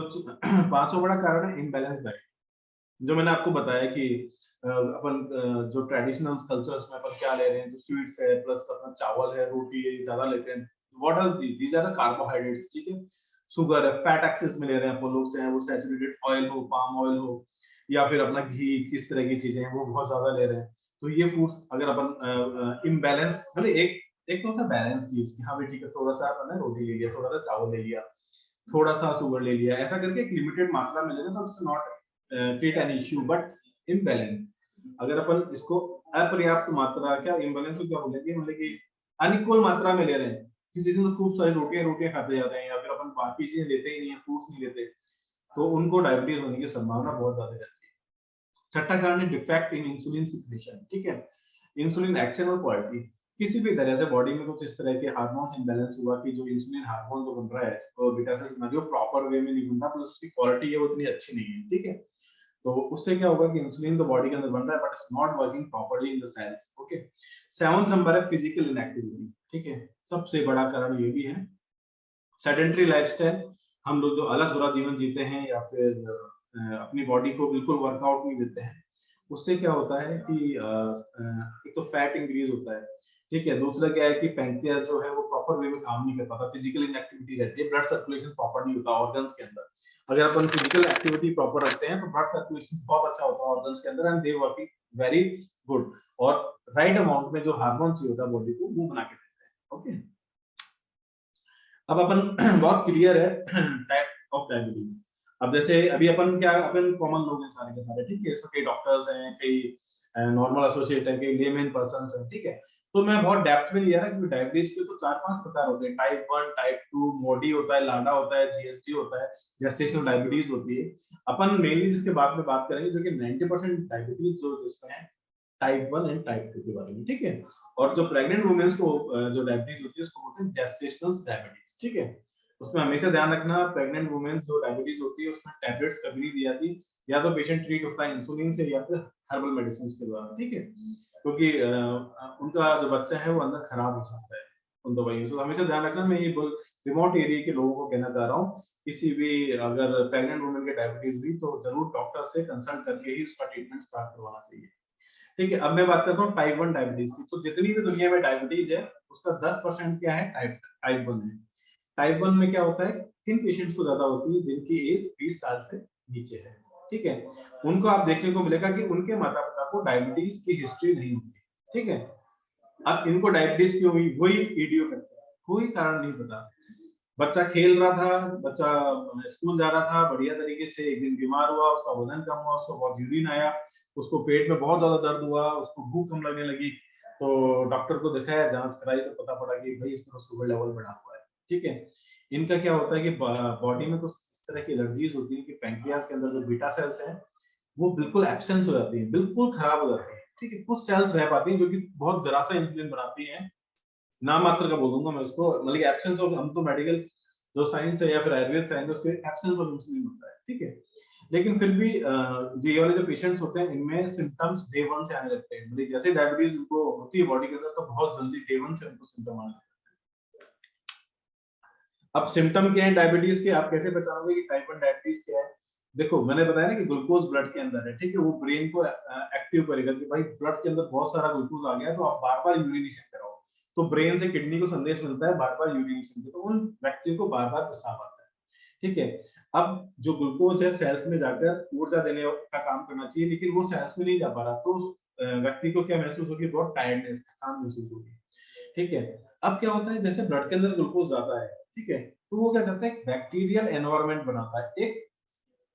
500 बड़ा कारण है इम्बैलेंस डाइट। जो मैंने आपको बताया कि अपन जो ट्रेडिशनल कल्चर्स में अपन क्या ले रहे हैं, जो स्वीट्स है प्लस अपना चावल है, रोटी है, ज्यादा लेते हैं। What are these are the carbohydrates, ठीक है। शुगर है, फैट एक्सेस में ले रहे हैं अपन लोग, चाहे वो सैचुरेटेड ऑयल हो, पाम ऑयल हो, या फिर अपना घी, किस तरह की चीजें हैं वो बहुत ज्यादा ले रहे हैं। तो ये फूड्स अगर अपन इम्बैलेंस, मतलब एक एक तो होता है बैलेंस चीज कि हाँ भाई ठीक है, थोड़ा सा अपने रोटी ले लिया, थोड़ा सा चावल ले लिया, थोड़ा सा शुगर ले लिया, ऐसा करके एक लिमिटेड मात्रा में लेना, तो it's not create an issue, but imbalance। अगर अपन इसको अपर्याप्त मात्रा, क्या इम्बैलेंस को क्या बोलेंगे, मतलब कि अनइक्वल मात्रा में ले रहे हैं, किसी दिन तो खूब सारी रोटियां खाते जा रहे हैं, या फिर अपन बाकी चीजें लेते ही नहीं है, फ्रूट्स नहीं लेते, तो उनको डायबिटीज होने की संभावना बहुत ज्यादा रहती है। छठा कारण है डिफेक्ट इन इंसुलिन सिक्रेशन, ठीक है। इंसुलिन एक्शन और क्वालिटी, किसी भी तरह से बॉडी में कुछ इस तरह के हार्मोन्स इम्बैलेंस हुआ कि जो इंसुलिन हार्मोन जो बन रहा है तो बीटा सेल्स में जो प्रॉपर वे में नहीं बन रहा, प्लस उसकी क्वालिटी है वो इतनी अच्छी नहीं है, ठीक है। तो उससे क्या होगा कि इंसुलिन तो बॉडी के अंदर बन रहा है but it's not working properly in the cells, okay. 7th number है फिजिकल इनएक्टिविटी, ठीक है। सबसे बड़ा कारण ये भी है सेडेंटरी लाइफस्टाइल। हम लोग जो अलग बुरा जीवन जीते हैं या फिर अपनी बॉडी को बिल्कुल वर्कआउट नहीं देते हैं, उससे क्या होता है कि एक तो फैट इंक्रीज होता है, ठीक है। दूसरा क्या है कि पैंक्रियास जो है वो प्रॉपर वे में काम नहीं कर पाता, फिजिकल इनएक्टिविटी रहती है, ब्लड सर्कुलेशन प्रॉपर नहीं होता ऑर्गन्स के अंदर। अगर अपन फिजिकल एक्टिविटी प्रॉपर रखते हैं तो ब्लड सर्कुलेशन बहुत अच्छा होता है ऑर्गन्स के अंदर, and they working very good, और राइट अमाउंट में जो हार्मोन चाहिए होता है बॉडी को वो बना के देते हैं, ओके। अब अपन बहुत क्लियर है टाइप ऑफ डायबिटीज। अब जैसे अभी अपन क्या, अपन कॉमन लोग हैं सारे के सारे, ठीक है। इसमें कई डॉक्टर्स हैं, कई नॉर्मल एसोसिएट हैं, कई लेमैन पर्संस हैं, ठीक है। तो मैं बहुत डेप्थ में नहीं जा रहा क्योंकि डायबिटीज के तो 4-5 प्रकार होते हैं, टाइप 1, टाइप 2, मोडी होता है, लाडा होता है, जीएसटी होता है, जेस्टेशनल डायबिटीज होती है। अपन मेनली जिसके बाद में बात करेंगे जो कि 90% डायबिटीज जो जिसमें है टाइप 1 एंड टाइप 2 के बारे में, ठीक है। और जो प्रेग्नेंट वुमेन्स को जो डायबिटीज होती है उसको बोलते हैं जेस्टेशनल डायबिटीज, ठीक है। उसमें हमेशा ध्यान रखना, प्रेग्नेंट वुमेन्स जो डायबिटीज होती है उसमें टैबलेट्स कभी नहीं दी जाती, या तो पेशेंट ट्रीट होता है इंसुलिन से या फिर हर्बल मेडिसिन के द्वारा, ठीक है। क्योंकि उनका जो बच्चा है वो अंदर खराब हो सकता है उन दवाइयों से। हमेशा ध्यान रखना, मैं ये रिमोट एरिया के लोगों को कहना चाह रहा हूँ, किसी भी अगर प्रेग्नेंट वुमेन के डायबिटीज हुई तो जरूर डॉक्टर से कंसल्ट करके ही उसका ट्रीटमेंट स्टार्ट करवाना चाहिए, ठीक है। अब मैं बात करता हूँ टाइप 1 डायबिटीज की। तो जितनी भी दुनिया में डायबिटीज है उसका 10% क्या है, टाइप 1 है। टाइप 1 में क्या होता है, किन पेशेंट्स को ज्यादा होती है, जिनकी एज 20 साल से नीचे है, ठीक है। उनको आप देखने को मिलेगा कि उनके माता पिता को डायबिटीज की हिस्ट्री नहीं होती, ठीक है। अब इनको डायबिटीज क्यों हुई, वही वीडियो करते हैं, कोई कारण नहीं पता। बच्चा खेल रहा था, बच्चा स्कूल जा रहा था बढ़िया तरीके से, एक दिन बीमार हुआ, उसका वजन कम हुआ, उसको बहुत यूरिन आया, उसको पेट में बहुत ज्यादा दर्द हुआ, उसको भूख कम लगने लगी, तो डॉक्टर को दिखाया, जांच कराई तो पता पड़ा कि भाई इसका शुगर लेवल बढ़ा हुआ है। ठीक है, इनका क्या होता है कि बॉडी में कुछ इस तरह की एलर्जीज होती है कि पैंक्रियाज के अंदर जो बीटा सेल्स हैं वो बिल्कुल एब्सेंस हो जाती है, बिल्कुल खराब हो जाती है। ठीक है, कुछ सेल्स रह पाती हैं जो कि बहुत जरा सा इंसुलिन बनाती हैं, नाम मात्र का बोल दूंगा मैं उसको, मतलब एब्सेंस ऑफ, हम तो मेडिकल जो साइंस है या फिर आयुर्वेद साइंस है उसके एब्सेंस ऑफ इंसुलिन होता है। ठीक है, लेकिन फिर भी ये वाले जो पेशेंट्स होते हैं इनमें सिम्टम्स डे 1 से आने लगते हैं, मतलब जैसे डायबिटीज उनको होती है बॉडी के अंदर तो बहुत जल्दी डे 1 से उनको सिम्टम आने लगते हैं। अब सिम्टम क्या है डायबिटीज के, आप कैसे पहचानोगे कि टाइप 1 डायबिटीज क्या है? देखो मैंने बताया ना कि ग्लूकोज ब्लड के अंदर है, ठीक है, वो ब्रेन को एक्टिव करेगा कि भाई ब्लड के अंदर बहुत सारा ग्लूकोज आ गया, तो आप बार बार यूरिनेशन कराओ, तो ब्रेन से किडनी को संदेश मिलता है बार बार यूरिनेशन के, तो उन व्यक्तियों को बार बार पेशाब आता है। ठीक है, अब जो ग्लूकोज है सेल्स में जाकर ऊर्जा देने का काम करना चाहिए, लेकिन वो सेल्स में नहीं जा पा रहा, तो उस व्यक्ति को क्या महसूस होगी, बहुत टायर्डनेस, थकान महसूस होगी। ठीक है, अब क्या होता है जैसे ब्लड के अंदर ग्लूकोज ज्यादा है, ठीक है, तो वो क्या करता है, एक बैक्टीरियल एनवायरनमेंट बनाता है, एक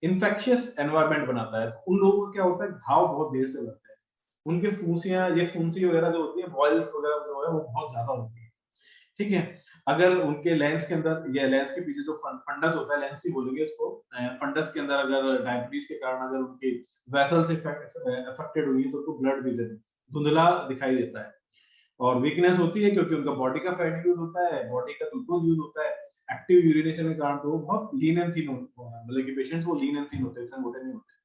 इन्फेक्शियस एनवायरनमेंट बनाता है, तो उन लोगों को क्या होता है, घाव बहुत देर से लगते हैं, उनके फूंसियां, ये फुंसी वगैरह जो होती है, बॉयल्स वगैरह जो है वो बहुत ज्यादा होती है। ठीक है, अगर उनके लेंस के अंदर या लेंस के पीछे जो फंडस होता है, लेंस ही बोलेंगे इसको, फंडस के अंदर अगर डायबिटीज के कारण अगर उनकी वेसल्स अफेक्टेड हुई है तो उनको ब्लड विजन धुंधला दिखाई देता है, और वीकनेस होती है क्योंकि उनका बॉडी का फैट यूज होता है, बॉडी का ग्लूकोज यूज होता है, एक्टिव यूरिनेशन के कारण, तो वो बहुत लीन एंड थीन होते हैं, मतलब कि पेशेंट्स वो लीन एंड थीन होते हैं, इतने मोटे नहीं होते।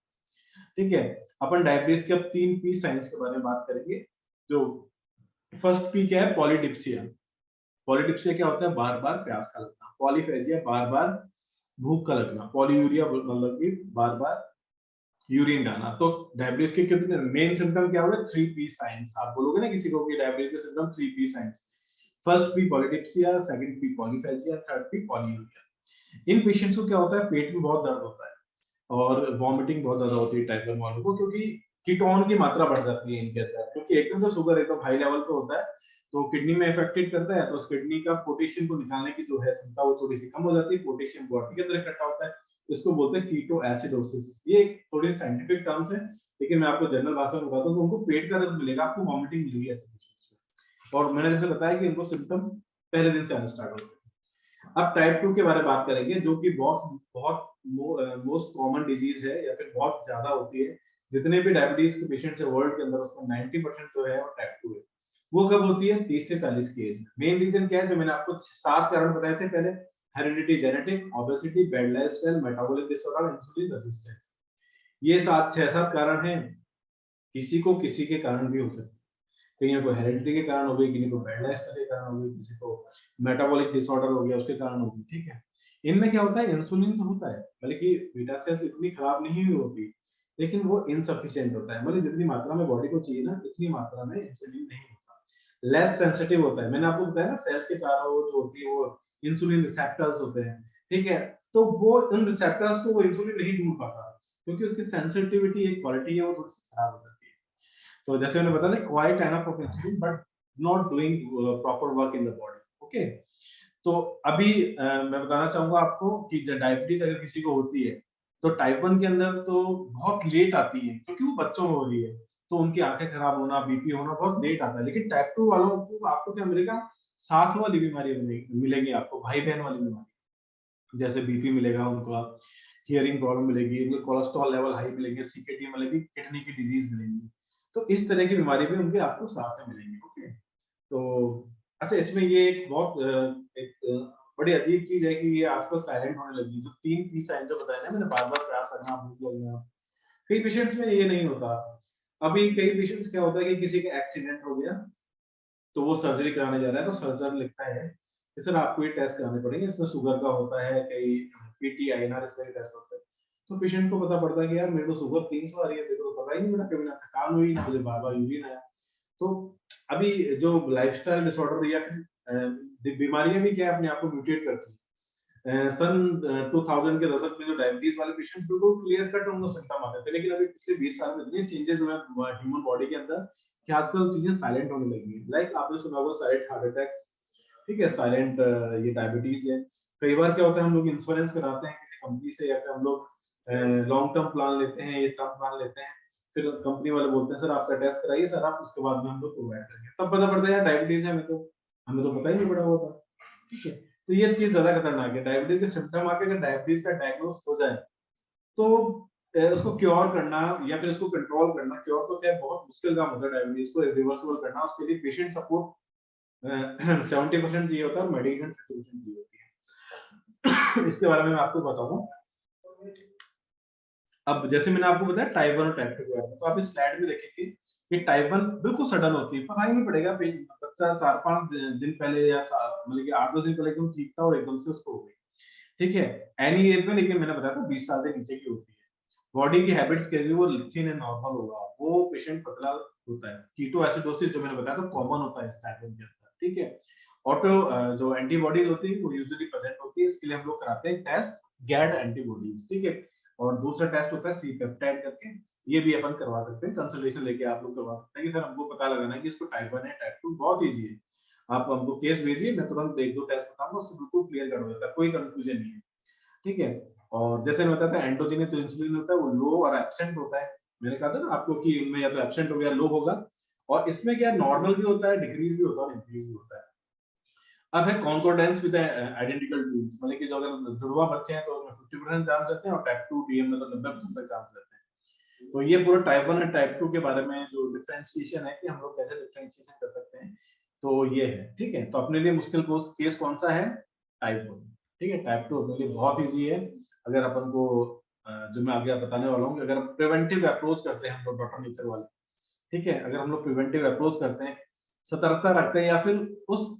ठीक है, अपन डायबिटीज के अब 3 पी साइंस के बारे में बात करेंगे। जो फर्स्ट पी क्या है, पॉलीडिप्सिया। पॉलीडिप्सिया क्या होता है, बार बार प्यास का लगना। पॉलीफेजिया, बार बार भूख का लगना। पॉलीयूरिया मतलब कि बार बार यूरिन आना। तो डायबिटीज के कितने मेन सिम्टम क्या हुए, 3 पी साइंस। आप बोलोगे ना किसी को कि डायबिटीज के symptom 3 P science, first P polydipsia, second P polyphagia, third P polyuria. इन पेशेंट्स को क्या होता है, पेट में बहुत दर्द होता है और वॉमिटिंग बहुत ज्यादा होती है टाइप 1 वालों को, क्योंकि कीटोन की मात्रा बढ़ जाती है इनके अंदर, क्योंकि एकदम तो शुगर एकदम हाई लेवल पे होता है, तो किडनी में इफेक्टेड करता है, तो उस किडनी का पोटेशियम को निकालने की जो है क्षमता वो थोड़ी सी कम हो जाती है, पोटेशियम बॉडी के अंदर इकट्ठा होता है, इसको बोलते हैं कीटो एसिडोसिस। ये थोड़ी साइंटिफिक टर्म्स है, लेकिन मैं आपको जनरल भाषा में बताता हूँ, तो उनको पेट का दर्द मिलेगा, आपको वॉमिटिंग मिलेगी ऐसे पेशेंट्स में, और मैंने जैसे बताया कि इनको सिम्टम पहले दिन से आने स्टार्ट होते हैं। अब टाइप 2 के बारे में बात करेंगे, जो कि बहुत बहुत मोस्ट कॉमन डिजीज है या फिर बहुत ज्यादा होती है, जितने भी डायबिटीज के पेशेंट्स है वर्ल्ड के अंदर उसमें 90% जो है वो टाइप 2 है। वो कब होती है, 30 से 40 की एज में। मेन रीजन क्या है, जो मैंने आपको 7 कारण बताए थे पहले, heredity, genetic, obesity, bad lifestyle, metabolic disorder, insulin resistance. ये 6-7 कारण हैं, किसी को किसी के कारण भी हो सकते हैं। कहीं को हेरिडिटी के कारण हो गई, किसी को बैड लाइफस्टाइल के कारण हो गई, किसी को मेटाबॉलिक डिसऑर्डर हो गया उसके कारण हो गई। ठीक है, इनमें क्या होता है, इंसुलिन तो होता है, बल्कि बीटा सेल्स इतनी खराब नहीं हुई होती, लेकिन वो इनसफिशिएंट होता है, मतलब जितनी मात्रा में बॉडी को चाहिए ना उतनी मात्रा में इंसुलिन नहीं होता, लेस सेंसिटिव होता है। मैंने आपको बताया ना, सेल्स के चारों ओर जो होती है वो इंसुलिन रिसेप्टर्स होते हैं। ठीक है, तो वो उन रिसेप्टर्स को वो इंसुलिन नहीं ढूंढ पाता, क्योंकि उसकी सेंसिटिविटी एक क्वालिटी है वो थोड़ी सी खराब हो जाती है। तो जैसे मैंने बताया ना, quite enough of insulin but not doing proper work in the body. Okay, तो अभी मैं बताना चाहूंगा आपको कि जब डायबिटीज अगर किसी को होती है तो टाइप 1 के अंदर तो बहुत लेट आती है, क्योंकि वो बच्चों में हो रही है, तो उनकी आंखें खराब होना, बीपी होना बहुत लेट आता है। लेकिन टाइप 2 वालों को आपको क्या मिलेगा, साथ वाली बीमारी मिलेगी आपको, भाई बहन वाली बीमारी, जैसे बीपी मिलेगा उनको, हियरिंग प्रॉब्लम मिलेगी, उनको कोलेस्ट्रॉल लेवल हाई मिलेंगे, सीकेटी मिलेगी, किडनी की डिजीज मिलेंगी। तो इस तरह की बीमारी भी उनके आपको साथ में मिलेंगी। ओके, तो अच्छा, इसमें ये एक बहुत बड़ी अजीब चीज है कि ये आजकल साइलेंट होने लगी। जो 3 पी साइन जो बताया ना मैंने, बार बार प्यास लगना, भूख लगना, कई पेशेंट्स में ये नहीं होता। अभी कई पेशेंट्स क्या होता है कि किसी का एक्सीडेंट हो गया तो वो सर्जरी कराने जा रहा है, तो सर्जन लिखता है कि सर आपको ये टेस्ट कराने पड़ेंगे, इसमें शुगर का होता है, कई पीटी आईएनआर इसमें टेस्ट होता है। तो पेशेंट को पता पड़ता है कि यार मेरे को शुगर 300 आ रही है, मेरे को पता ही नहीं, मेरा कभी ना थकान हुई ना मुझे बार बार यूरिन आया। तो अभी जो लाइफस्टाइल डिसऑर्डर या फिर बीमारियां भी क्या है, अपने आप को म्यूटेट करती है। सन 2000 के दशक में जो डायबिटीज वाले पेशेंट्स बिल्कुल क्लियर कट उनको सिम्टम आते थे, लेकिन अभी पिछले 20 साल में इतने चेंजेस हुए हैं ह्यूमन बॉडी के अंदर कि आजकल चीजें साइलेंट होने लगी हैं। लाइक आपने सुना होगा साइलेंट हार्ट अटैक्स, ठीक है, साइलेंट ये डायबिटीज है, कई बार क्या होता है, हम लोग इंश्योरेंस कराते हैं किसी कंपनी से, या फिर हम लोग लॉन्ग टर्म प्लान लेते हैं या टर्म प्लान लेते हैं, फिर कंपनी वाले बोलते हैं सर आपका टेस्ट कराइए सर आप, उसके बाद में हम लोग प्रोवाइड करेंगे। तब पता पड़ता है यार डायबिटीज है, हमें तो पता ही नहीं पड़ा हुआ था। ठीक है, तो ये चीज ज्यादा खतरनाक है। डायबिटीज के सिम्टम आके अगर डायबिटीज का डायग्नोस हो जाए तो उसको क्योर करना या फिर उसको कंट्रोल करना, क्योर तो क्या बहुत मुश्किल काम होता है, डायबिटीज को रिवर्सिबल करना, उसके लिए पेशेंट सपोर्ट 70% चाहिए होता है और मेडिकेशन 30% चाहिए होती है। इसके बारे में मैं आपको बताऊंगा। अब जैसे मैंने आपको बताया टाइप 1 और टाइप 2 के बारे में, तो आप इस स्लाइड में देखेंगे कि टाइप 1 बिल्कुल सडन होती है, पता ही नहीं पड़ेगा, बच्चा 4-5 दिन पहले या मतलब कि 8-10 दिन पहले एकदम ठीक था और एकदम से उसको हो गई। ठीक है, एनी एज में, लेकिन मैंने बताया था 20 साल से नीचे की होती है। बॉडी की हैबिट्स कैसी, वो लिथिन एंड नॉर्मल होगा, वो पेशेंट पतला होता है। कीटो एसिडोसिस जो मैंने बताया था कॉमन होता है इस टाइप 1 के अंदर। ठीक है, ऑटो जो एंटीबॉडीज होती है वो यूजुअली प्रेजेंट होती है, इसके लिए हम लोग कराते हैं टेस्ट गैड एंटीबॉडीज। ठीक है, और दूसरा टेस्ट होता है सी पेप्टाइड करके, ये भी अपन करवा सकते हैं, कंसल्टेशन लेके आप लोग करवा सकते हैं कि सर हमको पता लगाना है कि इसको टाइप 1 है टाइप 2। बहुत इजी है, आप हमको केस भेजिए, मैं तुरंत 1-2 टेस्ट बताऊंगा, उससे बिल्कुल क्लियर कर देता है, कोई कंफ्यूजन नहीं है। ठीक है, और जैसे मैं बताया था एंडोजेनस जो इंसुलिन होता है वो लो और एब्सेंट होता है, मैंने कहा था ना आपको कि उनमें या तो एब्सेंट हो गया लो होगा, और इसमें क्या नॉर्मल भी होता है, डिक्रीज भी होता है और इंक्रीज भी होता है। अब है कॉन्कोर्डेंस विद आइडेंटिकल ट्विन्स, मतलब कि जो अगर जुड़वा बच्चे हैं तो उसमें 50% चांस रहते हैं और टाइप 2 डीएम में तो 90% तक चांस रहते हैं। तो ये पूरा टाइप 1 और टाइप 2 के बारे में जो डिफरेंशिएशन है कि हम लोग कैसे डिफरेंशिएशन कर सकते हैं, तो ये है। ठीक है, तो अपने लिए मुश्किल केस कौन सा है, टाइप 1। ठीक है, टाइप 2 अपने लिए बहुत इजी है। अगर अपन को जो मैं आगे बताने वाला हूँ, अगर प्रिवेंटिव अप्रोच करते हैं हम लोग डॉक्टर नेचर वाले, ठीक है, अगर हम लोग प्रिवेंटिव अप्रोच करते हैं, सतर्कता रखते हैं, या फिर उस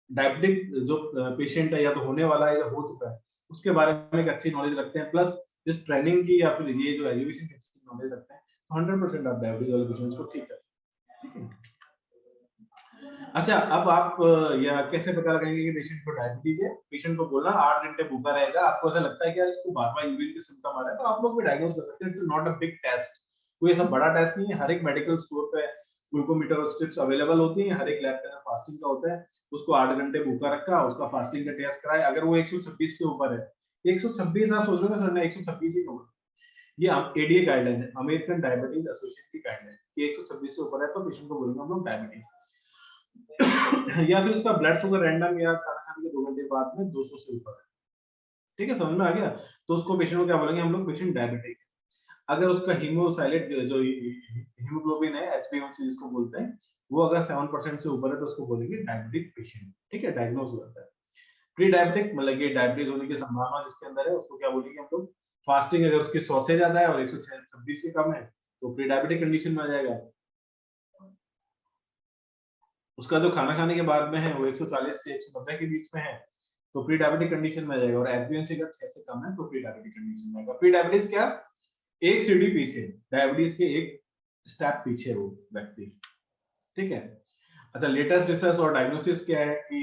डायबिटिक जो पेशेंट है या तो होने वाला है या हो चुका है उसके बारे में एक अच्छी नॉलेज रखते हैं, प्लस इस ट्रेनिंग की या फिर ये जो एजुकेशन की अच्छी नॉलेज रखते हैं, तो 100% आप डायबिटीज वाले पेशेंट्स को ठीक कर सकते हैं। ठीक है, अच्छा अब आप या कैसे पता लगाएंगे कि पेशेंट को डायबिटीज है? पेशेंट को बोलना 8 घंटे भूखा रहेगा, आपको ऐसा लगता है कि यार इसको बार-बार यूरिन के सिम्पटम आ रहा है, तो आप लोग भी डायग्नोस कर सकते हैं। It's not a big test, कोई ऐसा बड़ा टेस्ट नहीं है। हर एक मेडिकल स्टोर पे ग्लूकोमीटर और स्ट्रिप्स अवेलेबल होती हैं, हर एक लैब के अंदर फास्टिंग का होता है, उसको 8 घंटे भूखा रखा, उसका फास्टिंग का टेस्ट कराए, अगर वो 126 से ऊपर है, 126 आप सोच रहे हो सर ने 126 ही होगा, ये एडीए गाइडलाइन है, अमेरिकन डायबिटीज एसोसिएशन की गाइडलाइन कि 126 से ऊपर है तो पेशेंट को बोलेंगे हम लोग डायबिटीज। या फिर उसका ब्लड शुगर रैंडम या खाना खाने के 2 घंटे बाद में 200 से ऊपर है, ठीक है, समझ में आ गया, तो उसको पेशेंट को क्या बोलेंगे हम लोग, पेशेंट डायबिटिक। अगर उसका हीमोसाइलेट जो हीमोग्लोबिन है एचबी1सी जिसको बोलते हैं, वो अगर 7% से ऊपर है तो उसको बोलेंगे डायबिटिक पेशेंट। ठीक है, डायग्नोज हो जाता है। प्री डायबिटिक मतलब कि डायबिटीज होने की संभावना जिसके अंदर है उसको क्या बोलेंगे हम लोग, फास्टिंग अगर उसकी 100 से ज्यादा है और 126 से कम है तो प्री डायबिटिक कंडीशन में आ जाएगा। उसका जो खाना खाने के बाद में है वो 140 से 190 के बीच में है तो प्री डायबिटिक कंडीशन में आ जाएगा, और एचबीएनसी का 6 से कम है तो प्री डायबिटिक कंडीशन में आएगा। प्री डायबिटीज क्या, एक सीढ़ी पीछे, डायबिटीज के एक स्टेप पीछे वो व्यक्ति। ठीक है, अच्छा लेटेस्ट रिसर्च और डायग्नोसिस क्या है कि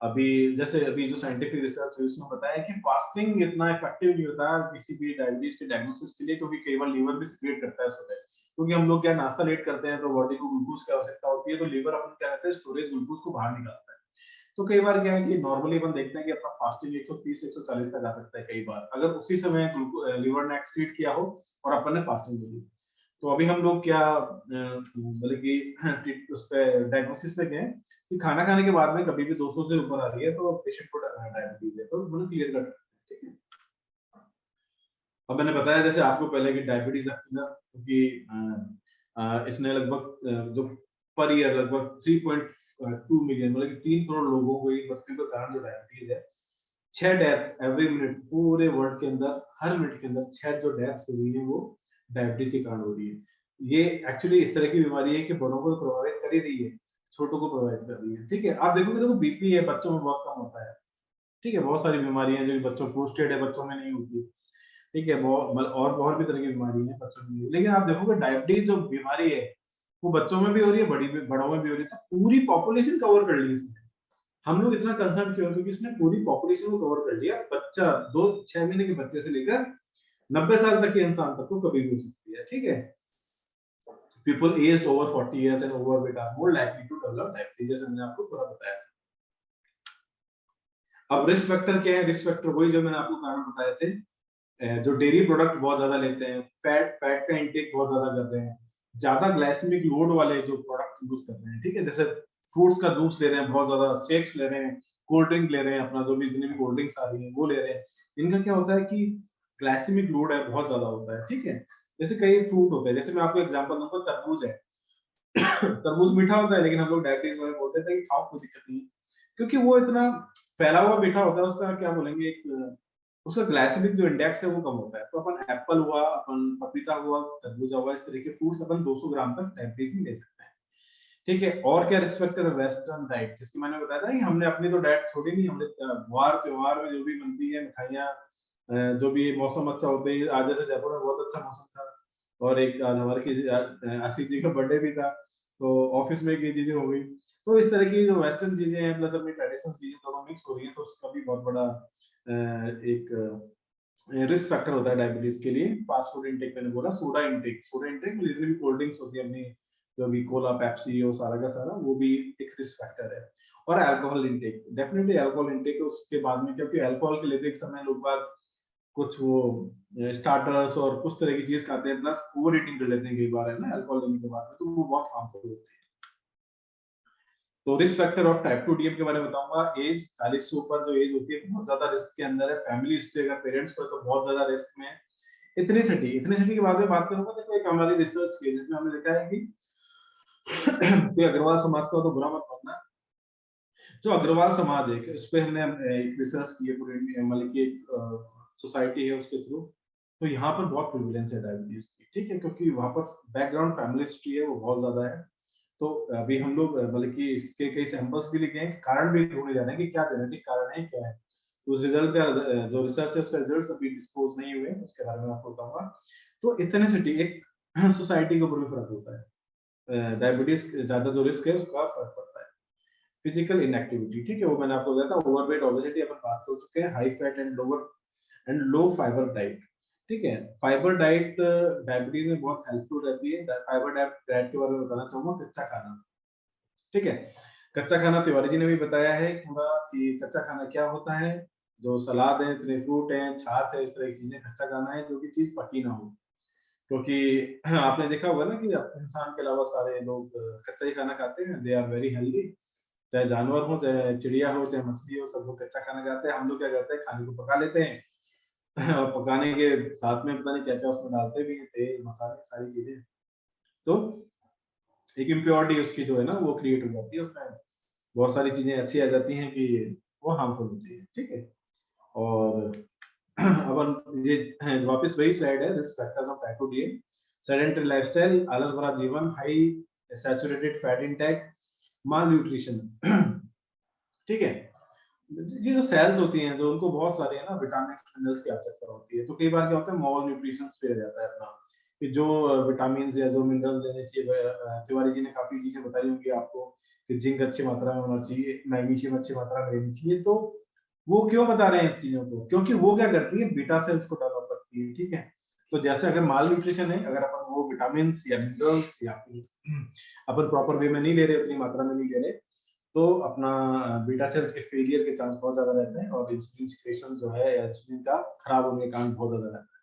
अभी जो साइंटिफिक रिसर्च है उसमें बताया कि फास्टिंग इतना इफेक्टिव नहीं होता किसी भी डायबिटीज के डायग्नोसिस के लिए, क्योंकि कई बार लीवर भी सिक्रेट करता है सुबह, क्योंकि हम लोग क्या नाश्ता लेट करते हैं तो बॉडी को ग्लूकोज की आवश्यकता होती है, तो लीवर अपन क्या करता है स्टोरेज ग्लूकोज को बाहर निकालता है। तो कई बार क्या है कि नॉर्मली अपन देखते हैं कि अपना फास्टिंग 130 140 तक आ सकता है कई बार, अगर उसी समय लीवर ने एक्सक्रीट किया हो और अपन ने फास्टिंग कर ली। तो अभी हम लोग क्या मतलब कि उस पे डायग्नोसिस पे गए कि खाना खाने के बाद में कभी भी 200 से ऊपर आ रही है तो पेशेंट को डायबिटीज है, तो मतलब क्लियर कट। ठीक है, अब मैंने बताया जैसे आपको पहले कि डायबिटीज क्योंकि इसने लगभग जो पर ईयर लगभग 3.2 मिलियन मतलब कि 3 करोड़ लोगों को एक मृत्यु का कारण जो डायबिटीज है, 6 डेथ्स एवरी मिनट पूरे वर्ल्ड के अंदर, हर मिनट के अंदर 6 जो डेथ्स हो रही है वो डायबिटीज के कारण हो रही है। ये एक्चुअली इस तरह की बीमारी है कि बड़ों को प्रभावित कर ही रही है, छोटों को प्रभावित कर रही है। ठीक है, आप देखोगे देखो बीपी है बच्चों में बहुत कम होता है। ठीक है, बहुत सारी बीमारियां जो बच्चों पोस्टेड है बच्चों में नहीं होती। ठीक है, बहुत मतलब और भी तरह की बीमारी है बच्चों में, लेकिन आप देखोगे डायबिटीज जो बीमारी है वो बच्चों में भी हो रही है, बड़ों में भी हो रही है, तो पूरी पॉपुलेशन कवर कर ली है इसने। हम लोग इतना कंसर्न क्यों, क्योंकि इसने पूरी पॉपुलेशन को कवर कर लिया, बच्चा 2-6 महीने के बच्चे से लेकर 90 साल तक के इंसान तक को कभी भी हो सकती है। ठीक है, people aged over 40 years and overweight are more likely to develop diabetes, जैसे मैंने आपको पूरा बताया। अब रिस्क फैक्टर क्या है? रिस्क फैक्टर वही जो मैंने आपको कारण बताए थे, जो डेयरी प्रोडक्ट बहुत ज्यादा लेते हैं, फैट का इंटेक बहुत ज्यादा कर रहे हैं, ज्यादा ग्लाइसेमिक लोड वाले जो प्रोडक्ट यूज कर रहे हैं, ठीक है, जैसे फ्रूट्स का जूस ले रहे हैं, बहुत ज्यादा शेक्स ले रहे हैं, कोल्ड ड्रिंक ले रहे हैं, अपना जो भी जितनी भी कोल्ड ड्रिंक्स आ रही है वो ले रहे हैं, इनका क्या होता है कि ग्लाइसेमिक लोड है बहुत ज्यादा होता है, ठीक है। जैसे कई फ्रूट होते हैं, जैसे मैं आपको एग्जांपल दूंगा, तरबूज है। तरबूज मीठा होता है, लेकिन हम लोग डायबिटीज वाले बोलते थे कि खाओ कोई दिक्कत नहीं है, क्योंकि वो इतना फैला हुआ मीठा होता है, उसका क्या बोलेंगे, एक उसका ग्लाइसेमिक जो इंडेक्स है वो कम होता है। तो अपन एप्पल हुआ, अपन पपीता हुआ, तरबूजा हुआ, इस तरह के फ्रूट्स अपन 200 ग्राम तक डायबिटीज में ले सकते हैं, ठीक है। और क्या रिस्क फैक्टर है? वेस्टर्न डाइट, जिसकी मैंने बताया था कि हमने अपनी तो डाइट छोड़ी नहीं, हमने वार त्योहार में जो भी बनती है मिठाइयाँ, जो भी मौसम अच्छा होते हैं, आज जैसे जयपुर में बहुत अच्छा मौसम था, और एक आज हमारे की आशिक जी का बर्थडे भी था, तो ऑफिस में ये चीजें हो गई। तो इस तरह की जो वेस्टर्न चीजें हैं प्लस अपनी ट्रेडिशनल चीजें दोनों मिक्स हो रही हैं, तो उसका भी बहुत बड़ा एक रिस्क फैक्टर होता है डायबिटीज के लिए। फास्ट फूड इंटेक मैंने बोला, सोडा इंटेक में जितनी भी कोल्ड ड्रिंक्स होती है अपनी, जो भी कोला, पेप्सी और सारा का सारा, वो भी एक रिस्क फैक्टर है। और alcohol intake, definitely alcohol intake है उसके बाद में, क्योंकि अल्कोहल के लेते एक समय लोग बाग कुछ वो स्टार्टर्स और कुछ तरह की चीज खाते हैं, प्लस ओवर ईटिंग कर लेते हैं कई बार, है ना, अल्कोहल लेने के बाद में, तो वो बहुत हार्मफुल होती है। तो risk factor of type 2 DM के बारे में बताऊंगा। एज 40 से ऊपर जो एज होती है बहुत ज्यादा रिस्क के अंदर है। फैमिली हिस्ट्री अगर पेरेंट्स को है तो बहुत ज्यादा रिस्क में है। इथनिसिटी के बारे में बात करूंगा, देखो एक हमारी रिसर्च की जिसमें हमने देखा है कि कोई अग्रवाल समाज का हो तो बुरा मत मानना, जो अग्रवाल समाज है उस पर हमने एक रिसर्च की है पूरी मतलब की एक सोसाइटी है उसके थ्रू। तो यहाँ पर बहुत प्रिविलेंस है डायबिटीज की, ठीक है, क्योंकि वहाँ पर बैकग्राउंड फैमिली हिस्ट्री है वो बहुत ज्यादा है। तो अभी हम लोग बल्कि इसके कई सैंपल्स भी लिखे हैं, कारण भी ढूंढे जा रहे हैं कि क्या जेनेटिक कारण है, क्या है। तो उस रिजल्ट का जो रिसर्च है उसका रिजल्ट अभी डिस्क्लोज नहीं हुए, उसके बारे में आपको बताऊंगा। तो इथेनिसिटी एक सोसाइटी के ऊपर भी फर्क होता है, डायबिटीज ज्यादा जो रिस्क है उसका फर्क पड़ता है। फिजिकल इनएक्टिविटी, ठीक है, वो मैंने आपको बताया था। ओवरवेट, ओबेसिटी अपन बात कर चुके हैं। High fat and low fibre diet, ठीक है। फाइबर डाइट डायबिटीज में बहुत हेल्पफुल रहती है। फाइबर डाइट के बारे में बताना चाहूंगा, कच्चा खाना, ठीक है। कच्चा खाना तिवारी जी ने भी बताया है थोड़ा कि कच्चा खाना क्या होता है। जो सलाद है, इतने फ्रूट है, छाछ है, इस तरह की चीजें कच्चा खाना है, जो कि चीज पकी ना हो। क्योंकि आपने देखा होगा ना कि इंसान के अलावा सारे लोग कच्चा ही खाना खाते हैं, दे आर वेरी हेल्दी। चाहे जानवर हो, चाहे चिड़िया हो, चाहे मछली हो, सब लोग कच्चा खाना खाते हैं। हम लोग क्या करते हैं, खाने को पका लेते हैं और पकाने के साथ में पता नहीं क्या क्या उसमें डालते भी हैं, तेल मसाले सारी चीजें। तो एक इम्प्योरिटी उसकी जो है ना वो क्रिएट हो जाती है, उसमें बहुत सारी चीजें ऐसी आ जाती हैं कि वो हार्मफुल होती है, ठीक है। और अब ये वापस वही स्लाइड है, risk factors of type 2 DM. Sedentary lifestyle, आलस भरा जीवन, हाई सैचुरेटेड फैट इंटेक, माल न्यूट्रिशन, ठीक है। ये जो सेल्स होती हैं जो उनको बहुत सारे है ना विटामिन मिनरल्स की आवश्यकता होती है, तो कई बार क्या होता है मॉल न्यूट्रिशन पे आ जाता है अपना, कि जो विटामिन या जो मिनरल्स लेने चाहिए। तिवारी जी ने काफी चीजें बताई होंगी आपको कि जिंक अच्छी मात्रा में होना चाहिए, मैग्नीशियम अच्छी मात्रा में लेनी चाहिए। तो वो क्यों बता रहे हैं इस चीजों को? क्योंकि वो क्या करती है, बीटा सेल्स को डेवलप करती है, ठीक है। तो जैसे अगर माल न्यूट्रिशन है, अगर अपन वो विटामिन या मिनरल्स या फिर अपन प्रॉपर वे में नहीं ले रहे, उतनी मात्रा में नहीं ले रहे, तो अपना बीटा सेल्स के फेलियर के चांस बहुत ज्यादा रहते हैं, और इंसुलिन सिक्रेशन जो है या इंसुलिन का खराब होने का चांस बहुत ज्यादा रहता है।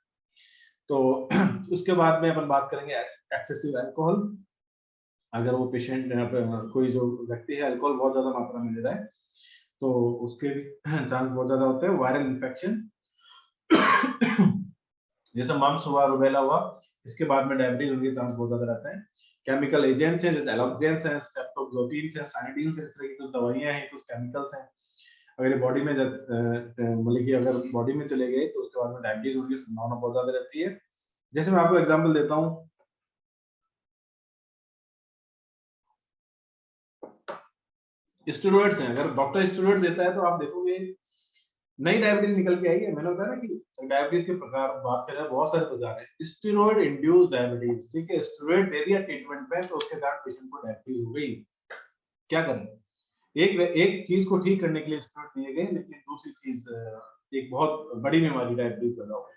तो उसके बाद में अपन बात करेंगे एक्सेसिव अल्कोहल। अगर वो पेशेंट कोई जो व्यक्ति है अल्कोहल बहुत ज्यादा मात्रा में ले रहा है, तो उसके भी चांस बहुत ज्यादा होते हैं। वायरल इन्फेक्शन जैसे मम्स हुआ, रुबेला हुआ, इसके बाद में डायबिटीज होने के चांस बहुत ज्यादा रहता है। केमिकल एजेंट्स हैं जैसे एलोक्जेंस हैं, स्ट्रेप्टोग्लोटीन्स हैं, साइनिडीन्स हैं, इस तरह की कुछ दवाइयां हैं, कुछ केमिकल्स हैं। अगर ये बॉडी में मतलब कि अगर बॉडी में चले गए तो उसके बाद में डायबिटीज होने की संभावना बहुत ज्यादा रहती है। जैसे मैं आपको एग्जांपल देता हूँ, स्टेरॉइड्स हैं। अगर डॉक्टर स्टेरॉइड देता है तो आप देखोगे नई डायबिटीज निकल के आई है। मैंने बताया ना कि डायबिटीज के प्रकार बात करें, बहुत सारे प्रकार है। स्टेरॉइड इंड्यूस्ड डायबिटीज, ठीक है, स्टेरॉइड दे दिया ट्रीटमेंट में तो उसके कारण पेशेंट को डायबिटीज हो गई। क्या करें? एक चीज को ठीक करने के लिए स्टेरॉइड दिए गए, लेकिन दूसरी चीज एक बहुत बड़ी बीमारी डायबिटीज पैदा हो गई।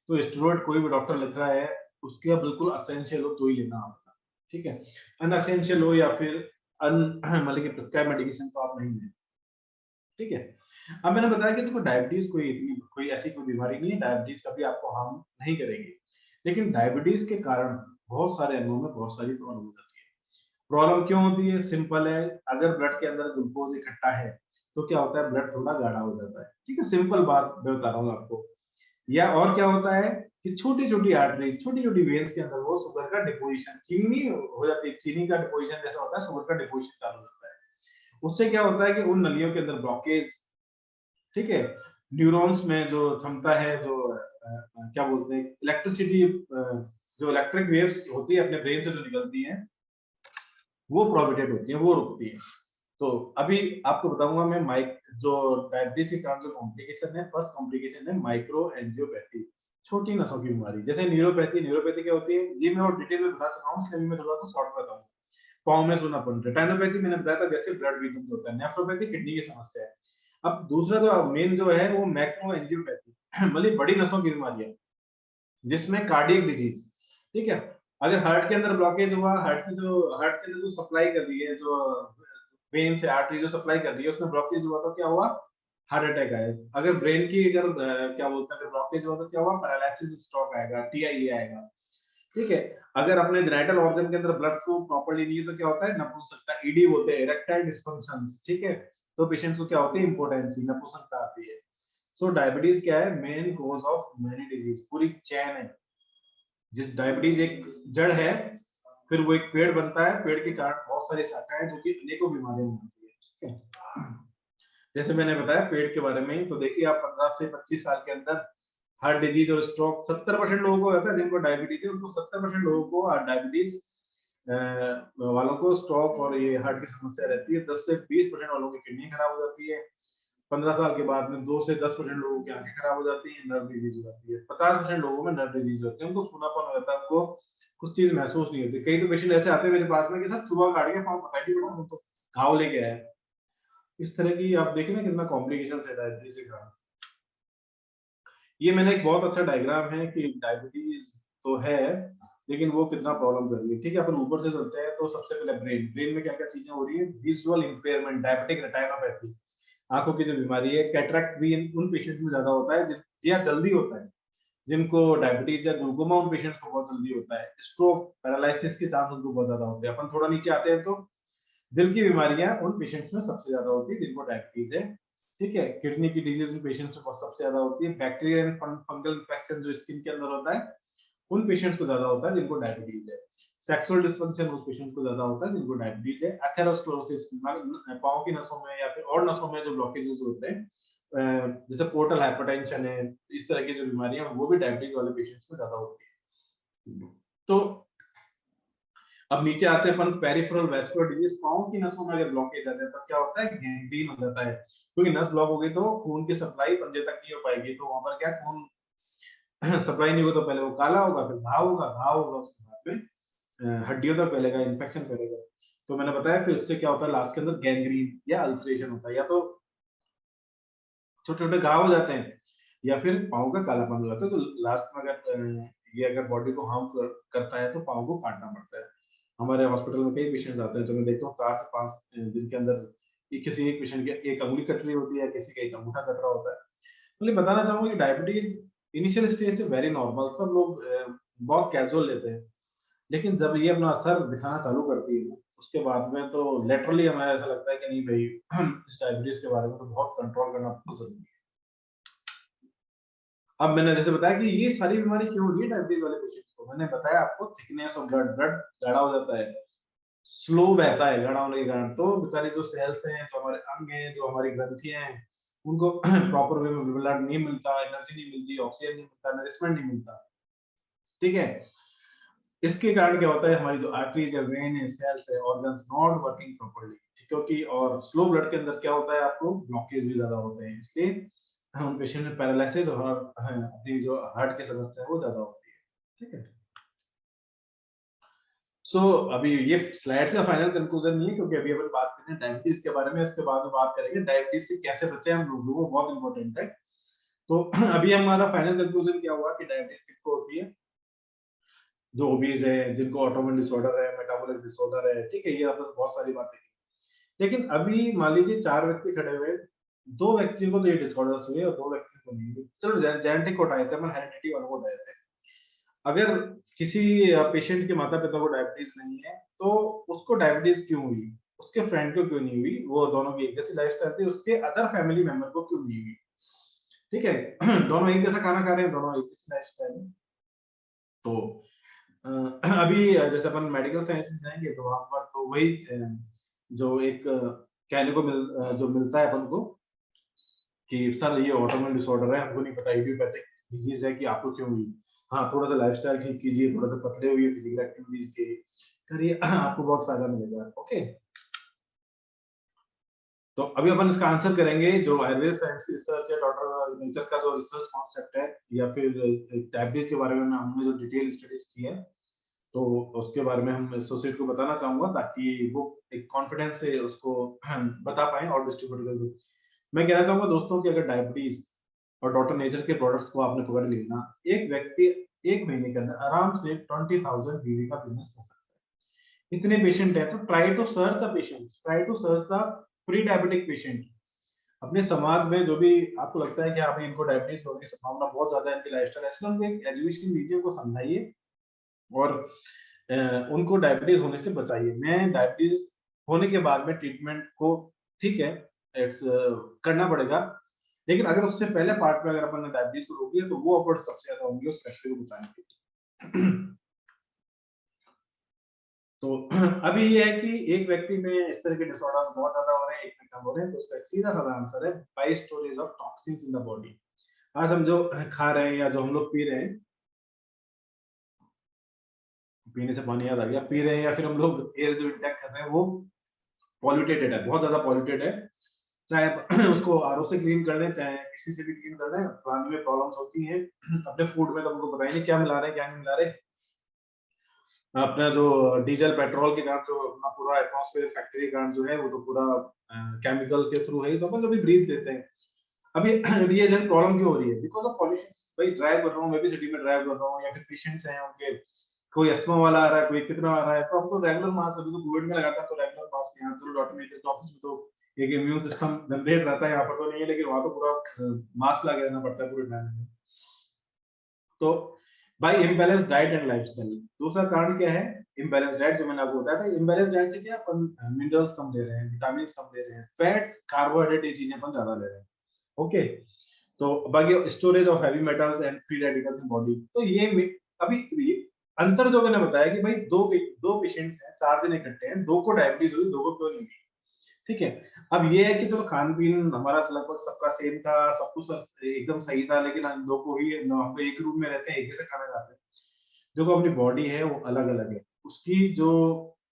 तो स्टेरॉइड कोई भी डॉक्टर लिख रहा है, उसके बिल्कुल असेंशियल हो तो ही लेना होगा, ठीक है। अनअसेंशियल हो या फिर अन मतलब कि प्रिस्क्राइब मेडिकेशन तो आप नहीं लें। ठीक है। अब मैंने बताया कि देखो डायबिटीज कोई ऐसी कोई बीमारी नहीं है, डायबिटीज कभी आपको हार्म नहीं करेगी, लेकिन डायबिटीज के कारण बहुत सारे अंगों में बहुत सारी प्रॉब्लम हो जाती है। प्रॉब्लम क्यों होती है? सिंपल है, अगर ब्लड के अंदर ग्लूकोज इकट्ठा है तो क्या होता है, ब्लड थोड़ा गाढ़ा हो जाता है। ठीक है, सिंपल बात मैं बता रहा हूँ आपको। या और क्या होता है कि छोटी-छोटी आर्टरी, छोटी-छोटी वेन्स के अंदर वो शुगर का डिपोजिशन, चीनी हो जाती है, चीनी का डिपोजिशन जैसा होता है, शुगर का डिपोजिशन चालू हो जाता है। उससे क्या होता है कि उन नलियों के अंदर ब्लॉकेज, ठीक है, न्यूरॉन्स में जो क्षमता है, जो क्या बोलते हैं, इलेक्ट्रिसिटी, जो इलेक्ट्रिक वेव्स होती है अपने ब्रेन से जो निकलती हैं, वो प्रोहिबिटेड होती है, वो रुकती है। तो अभी आपको बताऊंगा मैं माइक जो डायबिटीज के कारण जो कॉम्प्लिकेशन है, फर्स्ट कॉम्प्लिकेशन है माइक्रो एंजियोपैथी, छोटी नसों की बीमारी। जैसे न्यूरोपैथी, न्यूरोपैथी क्या होती है ये मैं और डिटेल में बता चुका हूँ, इसलिए अभी मैं थोड़ा सा शॉर्ट में बताऊंगा। पाँव में सूनापन, रेटिनोपैथी मैंने बताया था, जैसे ब्लड वीजन होता है। नेफ्रोपैथी किडनी की समस्या है। अब दूसरा जो मेन जो है वो मैक्रो एंजियोपैथी मतलब बड़ी नसों की बीमारी है, जिसमें कार्डियक डिजीज, ठीक है, अगर हार्ट के अंदर ब्लॉकेज हुआ, हार्ट के अंदर जो सप्लाई कर रही है, जो वेन से आर्टरी जो सप्लाई कर रही है, उसमें ब्लॉकेज हुआ तो क्या हुआ, हार्ट अटैक आया। अगर ब्रेन की अगर क्या बोलते हैं ब्लॉकेज हुआ तो क्या हुआ, पैरालिसिस, स्ट्रोक आएगा, टीआईए आएगा। ठीक है, अगर अपने जेनिटल ऑर्गन के अंदर ब्लड फ्लो प्रॉपर्ली नहीं है तो क्या होता है, नपुंसकता, ईडी बोलते हैं, इरेक्टाइल डिस्फंक्शंस। ठीक है, तो पेशेंट्स को क्या होती है, इंपोर्टेंसी, नपुंसकता आती है। सो डायबिटीज क्या है, main cause of many disease, पूरी चेन है। जिस डायबिटीज एक जड़ है, फिर वो एक पेड़ बनता है, पेड़ के कारण बहुत सारी शाखाएं जो कि अनेकों बीमारियां बनती है। ठीक है, जैसे मैंने बताया पेड़ के बारे में, तो देखिए आप 15 से 25 साल के अंदर हार्ट डिजीज और स्ट्रोक 70% लोगों को होता है, जिनको डायबिटीज है उनको 70% लोगों को डायबिटीज वालों को स्ट्रोक और ये हार्ट की समस्या रहती है। 10 से 20% वालों की किडनी खराब हो जाती है। 15 साल के बाद में 2 से 10% लोगों की आंखें खराब हो जाती है, नर्व डिजीज हो जाती है। 50% लोगों में नर्व डिजीज होती है, उनको सूनापन हो जाता है, उनको कुछ चीज महसूस नहीं होती। कई तो पेशेंट ऐसे आते हैं मेरे पास में कि सर सुबह काट के पाँव पता ही नहीं पड़ा, तो घाव लेके आए। इस तरह की आप देखें ना कितना कॉम्प्लिकेशन है डायबिटीज के कारण। ये मैंने एक बहुत अच्छा डायग्राम है कि डायबिटीज तो है, लेकिन वो कितना प्रॉब्लम कर रही है। ठीक है, अपन ऊपर से चलते हैं तो सबसे पहले ब्रेन में क्या क्या चीजें हो रही है, विजुअल इंपेयरमेंट, डायबिटिक रेटिनोपैथी, आंखों की जो बीमारी है। कैटरेक्ट भी उन पेशेंट में ज्यादा होता है या जल्दी होता है, जिनको डायबिटीज या ग्लूकोमा उन पेशेंट्स को बहुत जल्दी होता है। स्ट्रोक, पैरालिसिस के चांस उनको बहुत ज्यादा होते हैं। अपन थोड़ा नीचे आते हैं तो दिल की बीमारियां उन पेशेंट्स में सबसे ज्यादा होती है जिनको डायबिटीज है। ठीक है, किडनी की डिजीज उन पेशेंट्स में सबसे ज्यादा होती है। बैक्टीरियल एंड फंगल इंफेक्शन जो स्किन के अंदर होता है, उन पेशेंट्स को ज्यादा होता है जिनको डायबिटीज है। सेक्सुअल डिसफंक्शन उस पेशेंट्स को ज्यादा होता है जिनको डायबिटीज है। एथेरोस्क्लेरोसिस, पांव की नसों में या फिर और नसों में जो ब्लॉकेजेस होते हैं, जैसे पोर्टल हाइपरटेंशन है, इस तरह की जो बीमारियां वो भी डायबिटीज वाले पेशेंट्स में ज्यादा होती है। तो अब नीचे आते हैं अपन, पेरिफेरल वैस्कुलर डिजीज, पांव की नसों में अगर ब्लॉकेज आ जाता है तो क्या होता है, गैंग्रीन हो जाता है। क्योंकि नस ब्लॉक हो गई तो खून की सप्लाई पंजे तक नहीं हो पाएगी, तो वहां पर क्या खून सप्लाई नहीं हो तो पहले वो काला होगा, फिर घाव होगा, उसके बाद में हड्डियों तक फैलेगा, इन्फेक्शन फैलेगा। तो मैंने बताया फिर उससे क्या होता है, लास्ट के अंदर गैंग्रीन या अल्सरेशन होता है, या तो छोटे छोटे घाव हो जाते हैं या फिर पाँव का कालापन हो जाता है। तो लास्ट में अगर ये अगर बॉडी को हार्म करता है तो पाँव को काटना पड़ता है। हमारे हॉस्पिटल में कई पेशेंट्स आते हैं, जो मैं देखता हूँ 4 से 5 दिन के अंदर किसी एक पेशेंट की एक अंगुली कट रही होती है, किसी का एक अंगूठा कट रहा होता है। मतलब बताना चाहूंगा कि डायबिटीज इनिशियल स्टेज से वेरी नॉर्मल, सब लोग बहुत कैजुअल लेते हैं, लेकिन जब ये अपना असर दिखाना चालू करती है उसके बाद में तो लिटरली हमें ऐसा लगता है कि नहीं भाई इस डायबिटीज के बारे में तो बहुत कंट्रोल करना बहुत जरूरी है। अब मैंने जैसे बताया कि ये सारी बीमारी क्यों हो रही है डायबिटीज वाले पेशेंट्स को, मैंने बताया आपको थिकनेस ऑफ ब्लड, ब्लड गाढ़ा हो जाता है, स्लो बहता है गाढ़ा होने के कारण। तो बेचारी जो सेल्स हैं, जो हमारे अंग हैं, जो हमारी ग्रंथियां हैं, उनको प्रॉपर वे में ब्लड नहीं मिलता, एनर्जी नहीं मिलती, ऑक्सीजन नहीं मिलता, नरिशमेंट नहीं मिलता। ठीक है, इसके कारण क्या होता है, हमारी जो आर्टरीज है, वेन है, सेल्स है, ऑर्गन्स नॉट वर्किंग प्रॉपर्ली। क्योंकि और स्लो ब्लड के अंदर क्या होता है, आपको ब्लॉकेज भी ज्यादा होते हैं, इसलिए हम पेशेंट में पैरालिसिस और अपनी जो हार्ट की समस्या है वो ज्यादा होती है। ठीक है, सो अभी ये स्लाइड्स का फाइनल कंक्लूजन नहीं है, क्योंकि अभी अपन बात करें डायबिटीज के बारे में, इसके बाद में बात करेंगे डायबिटीज से कैसे बचे हम लोग, वो बहुत इंपॉर्टेंट है। तो अभी हमारा फाइनल कंक्लूजन क्या हुआ कि डायबिटीज किसको होती है, जो ओबीज है, जिनको ऑटोइम्यून डिसऑर्डर है, मेटाबॉलिक डिसऑर्डर है। ठीक है, ये अपन बहुत सारी बातें की। लेकिन अभी मान लीजिए 4 व्यक्ति खड़े हुए, 2 व्यक्तियों को तो ये डिसऑर्डर्स हुए और 2 व्यक्तियों को नहीं हुए। चलो जेनेटिक को उठाए थे, अपन हेरिडिटी वालों को उठाए थे। अगर किसी पेशेंट के माता-पिता को डायबिटीज नहीं है, तो उसको डायबिटीज क्यों हुई? उसके फ्रेंड को क्यों नहीं हुई? वो दोनों की एक जैसी लाइफस्टाइल थी, उसके अदर फैमिली मेंबर को क्यों नहीं हुई? ठीक है? दोनों एक जैसा खाना खा रहे हैं, दोनों एक जैसी लाइफस्टाइल है। तो अ, अभी जैसे अपन मेडिकल साइंस में जाएँगे तो वहाँ पर तो वही जो एक कहने को जो मिलता है अपन को कि सर ये ऑटोइम्यून डिसऑर्डर है, हमको नहीं पता इडियोपैथिक डिजीज़ है कि आपको क्यों हुई। हाँ, थोड़ा-सा लाइफ़स्टाइल ठीक कीजिए, थोड़ा-सा पतले होइए, फिजिकल एक्टिविटीज़ करिए, आपको बहुत फ़ायदा मिलेगा। ओके? तो अभी अपन इसका आंसर करेंगे जो आयुर्वेद साइंस की रिसर्च है, डॉक्टर नेचर का जो रिसर्च कॉन्सेप्ट है या फिर डायबिटीज़ के बारे में हमने जो डिटेल स्टडीज़ की है, तो उसके बारे में हम एसोसिएट को बताना चाहूँगा ताकि वो एक कॉन्फिडेंस से उसको बता पाएँ और डिस्ट्रीब्यूट कर दें। मैं कहना चाहूँगा दोस्तों कि अगर डायबिटीज़ और डॉक्टर नेचर के प्रोडक्ट्स को आपने पकड़ लिया ना, एक व्यक्ति 1 महीने के अंदर आराम से 20,000 बीवी का बिज़नेस कर सकता है। इतने पेशेंट हैं, तो try to search the patients, try to search the pre diabetic patient. अपने समाज में जो भी आपको लगता है कि हाँ भाई इनको डायबिटीज़ होने की संभावना बहुत ज़्यादा है, इनकी लाइफ़स्टाइल ऐसे उनको एक एजुकेशन दीजिए, उनको समझाइए और अ, उनको डायबिटीज़ होने से बचाइए। मैं डायबिटीज़ होने के बाद में ट्रीटमेंट को ठीक है, इट्स करना पड़ेगा। लेकिन अगर उससे पहले पार्ट में अगर अपन ने डायबिटीज़ को रोक दिया तो वो एफर्ट सबसे ज़्यादा होंगे उस व्यक्ति को बचाने के लिए। तो अभी ये है कि एक व्यक्ति में इस तरह के डिसऑर्डर्स बहुत ज़्यादा हो रहे हैं, एक में कम हो रहे हैं, तो उसका सीधा-साधा आंसर है by storage of toxins in the body. आज हम जो खा रहे हैं या जो हम लोग पी रहे हैं, पीने से पानी याद आ गया, पी रहे हैं या फिर हम लोग एयर जो इंटेक कर रहे हैं वो पॉल्यूटेड है, बहुत ज़्यादा पॉल्यूटेड है। चाहे आप उसको आरओ से क्लीन कर लें, चाहे किसी से भी क्लीन कर लें, पानी में प्रॉब्लम्स होती हैं। अपने फूड में तो हमको पता ही नहीं क्या मिला रहे हैं, क्या नहीं मिला रहे। अपना जो डीजल पेट्रोल के कारण जो अपना पूरा एटमॉस्फेयर फैक्ट्री के कारण जो है वो तो पूरा केमिकल के थ्रू है ही, तो अपन जो भी ब्रीथ लेते हैं। अभी ये जन प्रॉब्लम क्यों हो रही है? Because of pollution. भाई ड्राइव कर रहा हूँ, मैं भी सिटी में ड्राइव कर रहा हूँ या फिर पेशेंट्स हैं उनके, कोई अस्थमा वाला आ रहा है, कोई कितना आ रहा है, तो अब तो रेगुलर मास्क, अभी तो कोविड में लगाता तो रेगुलर मास्क यहाँ चलो डॉक्टर नेचर के ऑफिस में तो एक इम्यून सिस्टम जनरेट रहता है, यहाँ पर तो नहीं है, लेकिन वहाँ तो पूरा मास्क लगा रहना पड़ता है पूरे टाइम में। तो by imbalance diet and lifestyle. दूसरा कारण क्या है? इम्बैलेंस डाइट, जो मैंने आपको बताया था। इम्बैलेंस डाइट से क्या अपन मिनरल्स कम ले रहे हैं, विटामिन्स कम ले रहे हैं, फैट, कार्बोहाइड्रेट ये चीजें अपन ज्यादा ले रहे हैं। ओके, तो बाकी storage of heavy metals and free radicals in body, तो अभी ये अंतर जो मैंने बताया कि भाई दो पेशेंट्स हैं, 4 जने इकट्ठे हैं, 2 को डायबिटीज हुई, 2 को क्यों नहीं हुई? ठीक है। अब ये है कि चलो खान-पीन हमारा लगभग सबका सेम था, सब कुछ एकदम सही था, लेकिन हम 2 को ही हम तो एक रूम में रहते हैं, एक जैसे खाना खाते हैं। देखो अपनी बॉडी है वो अलग-अलग है। उसकी जो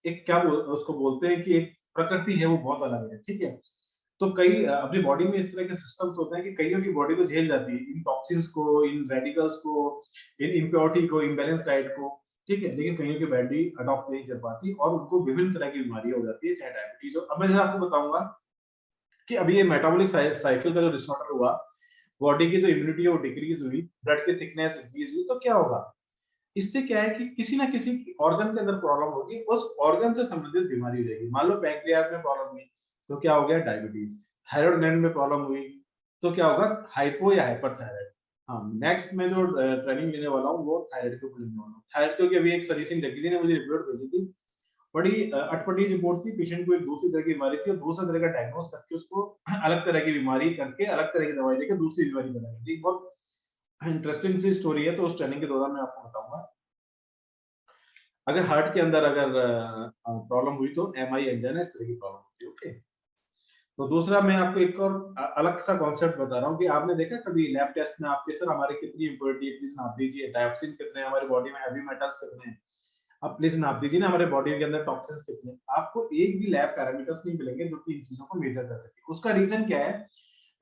एक क्या उसको बोलते हैं कि एक प्रकृति है वो बहुत अलग है, ठीक है? तो कई अपनी बॉडी में इस तरह के सिस्टम्स होते हैं कि कईयों की बॉडी को झेल जाती है इन टॉक्सिन्स को, इन रेडिकल्स को, इन इम्प्योरिटी को, इम्बैलेंस डाइट को, ठीक है? लेकिन कईयों की बॉडी अडॉप्ट नहीं कर पाती और उनको विभिन्न तरह की बीमारियाँ हो जाती है, चाहे डायबिटीज़ हो। अब मैं जैसे आपको बताऊँगा कि अभी ये मेटाबॉलिक साइकिल का जो डिसऑर्डर हुआ, बॉडी की जो इम्यूनिटी है वो डिक्रीज़ हुई, ब्लड की थिकनेस इंक्रीज़ हुई, तो क्या होगा? इससे क्या है कि किसी ना किसी ऑर्गन के अंदर प्रॉब्लम होगी, उस ऑर्गन से संबंधित बीमारी हो जाएगी। मान लो पैंक्रियाज में प्रॉब्लम हुई, तो क्या हो गया? डायबिटीज। थायराइड ग्लैंड में प्रॉब्लम हुई, तो क्या होगा? हाइपो या हाइपरथायराइड। हाँ, नेक्स्ट मैं जो ट्रेनिंग लेने वाला हूँ वो थायराइड के ऊपर लेने वाला हूँ। थायराइड क्योंकि अभी एक सरी सिंह जग्गी जी ने मुझे रिपोर्ट भेजी थी, बड़ी अटपटी रिपोर्ट थी। पेशेंट को एक दूसरी तरह की बीमारी थी और दूसरा तरह का डायग्नोस करके उसको अलग तरह की बीमारी करके अलग तरह की दवाई देके दूसरी बीमारी बना दी। बहुत इंटरेस्टिंग सी स्टोरी है, तो उस ट्रेनिंग के दौरान मैं आपको बताऊंगा। अगर हार्ट के अंदर अगर प्रॉब्लम हुई तो एमआई एंजाइना इस तरह की प्रॉब्लम होती है। ओके, तो दूसरा मैं आपको एक और अलग सा कॉन्सेप्ट बता रहा हूँ कि आपने देखा कभी लैब टेस्ट में आपके सर हमारे कितनी इम्प्योरिटी है, प्लीज नाप दीजिए, डायोक्सिन कितने हैं हमारी बॉडी में, हैवी मेटल्स कितने हैं, आप प्लीज नाप दीजिए ना, हमारे बॉडी के अंदर टॉक्सिन्स कितने हैं। आपको एक भी लैब पैरामीटर्स नहीं मिलेंगे जो कि इन चीजों को मेजर कर सके। उसका रीजन क्या है?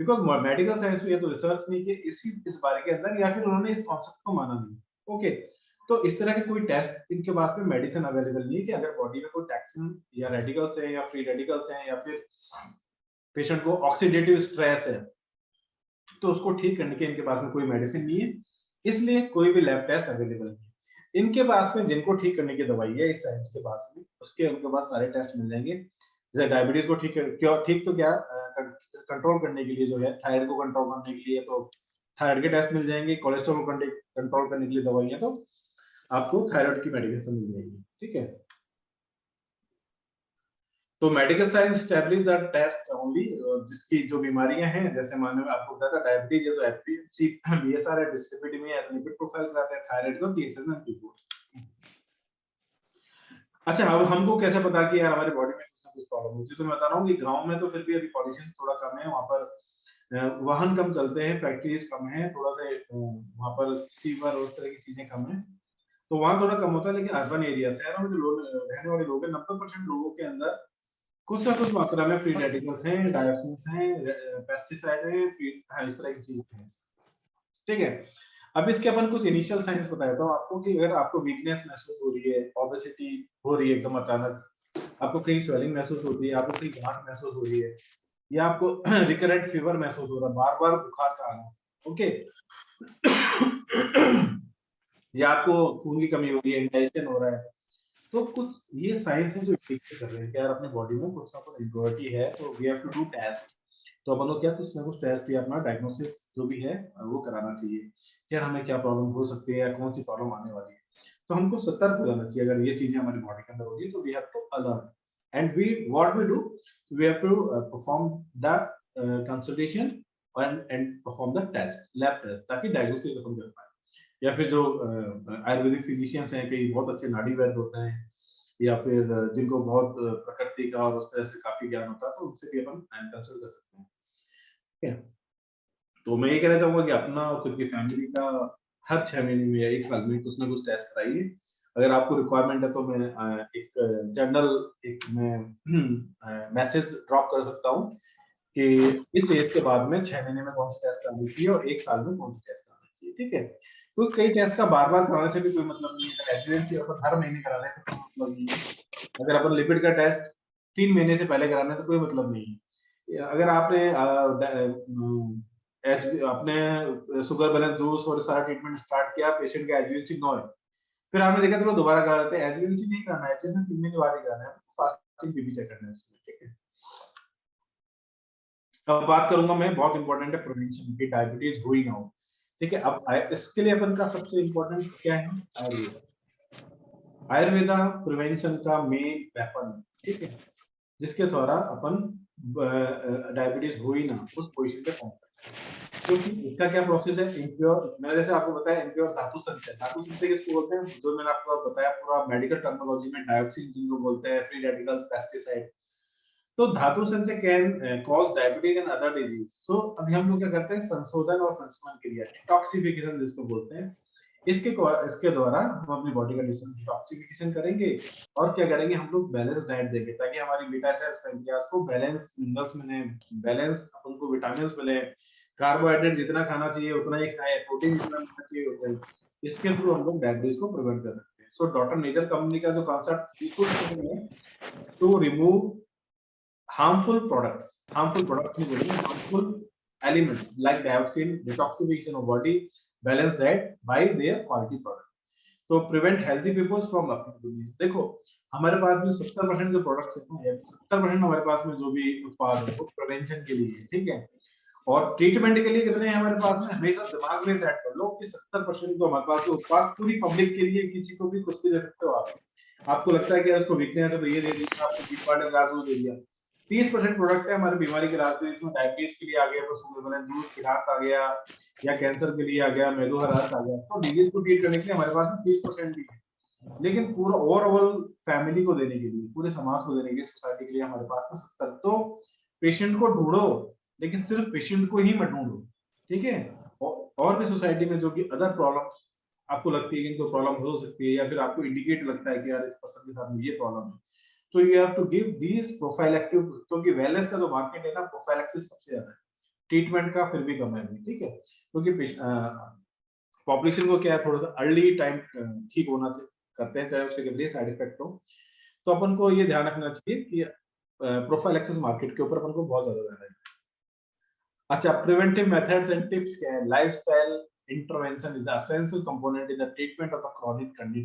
बिकॉज मेडिकल साइंस में ये तो रिसर्च नहीं की इस बारे के अंदर, या फिर उन्होंने इस कॉन्सेप्ट को माना नहीं। ओके, तो इस तरह के कोई टेस्ट इनके पास में मेडिसिन अवेलेबल नहीं है कि अगर बॉडी में कोई टॉक्सिन या रेडिकल्स है या फ्री रेडिकल्स हैं या फिर पेशेंट को ऑक्सीडेटिव स्ट्रेस है, तो उसको ठीक करने के इनके पास में कोई मेडिसिन नहीं है, इसलिए कोई भी लैब टेस्ट अवेलेबल नहीं है। इनके पास में जिनको ठीक करने की दवाई है इस साइंस के पास में, उसके उनके पास सारे टेस्ट मिल जाएंगे। जैसे डायबिटीज को ठीक तो क्या कंट्रोल करने के लिए जो है, थायराइड को कंट्रोल करने के लिए तो थायराइड के टेस्ट मिल जाएंगे, कोलेस्ट्रॉल को कंट्रोल करने के लिए दवाइयां तो आपको थायराइड की मेडिकेशन मिल जाएगी, ठीक है। तो medical science establish the test only, जिसकी जो बीमारियां हैं, जैसे मानो आपको बताया था डायबिटीज है तो एचबीएमसी, बीएसआर है, डिस्लिपिडेमिया है, लिपिड प्रोफाइल कराते हैं, थायराइड को टीएसएच एंड T4। अच्छा, अब हमको कैसे पता कि यार हमारी बॉडी में कुछ ना कुछ प्रॉब्लम होती है, तो मैं बता रहा हूँ कि गांव में तो फिर भी अभी पॉल्यूशन थोड़ा कम है, वहाँ पर वाहन कम चलते हैं, फैक्ट्रीज कम है, थोड़ा सा वहाँ पर सीवर उस तरह की चीजें कम है, तो वहाँ थोड़ा कम होता है। लेकिन अर्बन एरिया शहरों में जो लोग रहने वाले लोग हैं, 90% लोगों के अंदर कुछ ना कुछ मात्रा में फ्री रेडिकल्स हैं, डायोक्सिन्स हैं, पेस्टिसाइड हैं, इस तरह की चीजें हैं, ठीक है। अब इसके अपन कुछ इनिशियल साइंस बताता हूँ आपको कि अगर आपको वीकनेस महसूस हो रही है, ओबेसिटी हो रही है एकदम अचानक, आपको कहीं स्वेलिंग महसूस होती है, आपको कहीं गांठ महसूस हो रही है, या आपको रिकरेंट फीवर महसूस हो रहा है, बार-बार बुखार का आना, ओके, या आपको खून की कमी हो रही है, इंडाइजेशन हो रहा है, तो कुछ ये साइंस है जो इंडिकेट कर रहे हैं कि यार अपने बॉडी में कुछ ना कुछ इम्प्योरिटी है, तो we have to do test. तो अपन को क्या कुछ ना कुछ टेस्ट या अपना डायग्नोसिस जो भी है वो कराना चाहिए कि यार हमें क्या प्रॉब्लम हो सकती है या कौन सी प्रॉब्लम आने वाली है। तो हमको सतर्क हो जाना चाहिए, अगर ये चीजें हमारी बॉडी के अंदर होगी तो we have to alert and we what we do, we have to perform the consultation and perform the test, lab test, ताकि डायग्नोसिस अपन कर पाए। या फिर जो आयुर्वेदिक फिजिशियंस हैं, कई बहुत अच्छे नाड़ी वैद्य होते हैं, या फिर जिनको बहुत प्रकृति का और उस तरह से काफी ज्ञान होता है, तो उनसे भी अपन कंसल्ट कर सकते हैं, ठीक है। तो मैं ये कहना चाहूंगा कि अपना और खुद की फैमिली का हर 6 महीने में या 1 साल में कुछ ना कुछ टेस्ट कराइए। अगर आपको रिक्वायरमेंट है तो मैं एक जनरल एक मैं मैसेज ड्रॉप कर सकता हूँ कि इस एज के बाद में 6 महीने में कौन सा टेस्ट कराना चाहिए और 1 साल में कौन सा टेस्ट कराना चाहिए, ठीक है। तो कई टेस्ट का बार-बार कराने से भी कोई मतलब नहीं है। अगर एचबीएमसी अपन हर महीने करा रहे हैं तो कोई मतलब नहीं है। अगर अपन लिपिड का टेस्ट 3 महीने से पहले कराना है तो कोई मतलब नहीं है। अगर आपने अपने शुगर बैलेंस जूस और सारा ट्रीटमेंट स्टार्ट किया, पेशेंट का एचबीएमसी 9 है, फिर आपने देखा चलो दोबारा करा लेते हैं, एचबीएमसी नहीं कराना है, एचबीएमसी 3 महीने बाद ही कराना है, फास्टिंग बीपी चेक करना है उसमें, ठीक है। अब बात करूंगा मैं, बहुत इंपॉर्टेंट है प्रिवेंशन की, डायबिटीज हुई ना हो, ठीक है। अब इसके लिए अपन का सबसे इंपॉर्टेंट क्या है, आयुर्वेदा। आयुर्वेदा प्रिवेंशन का मेन वेपन है, ठीक है, जिसके द्वारा अपन डायबिटीज हुई ना उस पोजीशन पे पहुंच सकते हैं। क्योंकि इसका क्या प्रोसेस है, इम्प्योर, मैंने जैसे आपको बताया इम्प्योर धातु संचय, धातु संचय किसको बोलते हैं, जो मैंने आपको बताया पूरा मेडिकल टर्मिनोलॉजी में डायोक्सिन जिनको बोलते हैं, फ्री रेडिकल्स, पेस्टिसाइड। तो धातु संचय can cause diabetes and other disease. So अभी हम लोग क्या करते हैं, संशोधन और संशमन क्रिया, डिटॉक्सिफिकेशन जिसको बोलते हैं, इसके द्वारा हम अपनी बॉडी का डिटॉक्सिफिकेशन करेंगे और क्या करेंगे, हम लोग बैलेंस डाइट देंगे ताकि हमारी बीटा सेल्स पैंक्रियास को बैलेंस मिनरल्स मिले, बैलेंस अपन को विटामिन्स मिले, कार्बोहाइड्रेट जितना खाना चाहिए उतना ही खाएं, प्रोटीन जितना मिलना चाहिए उतना ही। इसके थ्रू हम लोग डायबिटीज को प्रिवेंट कर सकते हैं। सो डॉक्टर नेचर कंपनी का जो कॉन्सेप्ट बिल्कुल सही है, टू रिमूव harmful products, नहीं बोलेंगे, harmful elements like dioxin, detoxification of body, balanced diet by their quality product. तो prevent healthy people from acute disease। देखो हमारे पास में 70% जो प्रोडक्ट्स हैं, 70% हमारे पास में जो भी उत्पाद है वो प्रिवेंशन के लिए है, ठीक है। और ट्रीटमेंट के लिए कितने हैं हमारे पास में, हमेशा दिमाग में सेट कर लो कि 70% तो हमारे पास उत्पाद पूरी पब्लिक के लिए, किसी को भी कुछ भी दे सकते हो आप। आपको लगता है कि उसको वीकनेस है तो ये दे दिया, आपको बीट वाले इलाज वो दे दिया। 30% प्रोडक्ट है हमारी बीमारी के इलाज के लिए, इसमें डायबिटीज के लिए आ गया, तो शुगर बैलेंस जूस किरात आ गया, या कैंसर के लिए आ गया, मेदोहरास आ गया। तो डिजीज को ट्रीट करने के लिए हमारे पास 30% भी है, लेकिन पूरा ओवरऑल फैमिली को देने के लिए, पूरे समाज को देने के लिए, सोसाइटी के लिए हमारे पास में 70। तो पेशेंट को ढूंढो, लेकिन सिर्फ पेशेंट को ही मत ढूंढो, ठीक है। और भी सोसाइटी में जो कि अदर प्रॉब्लम्स आपको लगती है कि इनको प्रॉब्लम हो सकती है, या फिर आपको इंडिकेट लगता है कि यार इस पर्सन के साथ में ये प्रॉब्लम है, तो you have to give these prophylactic, क्योंकि वेलनेस का जो मार्केट है ना, प्रोफाइलेक्सिस सबसे ज्यादा है, ट्रीटमेंट का फिर भी कम है, ठीक है। क्योंकि पॉपुलेशन को क्या है, थोड़ा सा अर्ली टाइम ठीक होना चाहिए करते हैं, चाहे उसके लिए साइड इफेक्ट हो। तो अपन को ये ध्यान रखना चाहिए कि प्रोफाइलेक्सिस मार्केट के ऊपर अपन को बहुत ज्यादा ध्यान है। अच्छा, प्रिवेंटिव मेथड्स एंड टिप्स क्या है, lifestyle intervention is the essential component in the treatment of the chronic kidney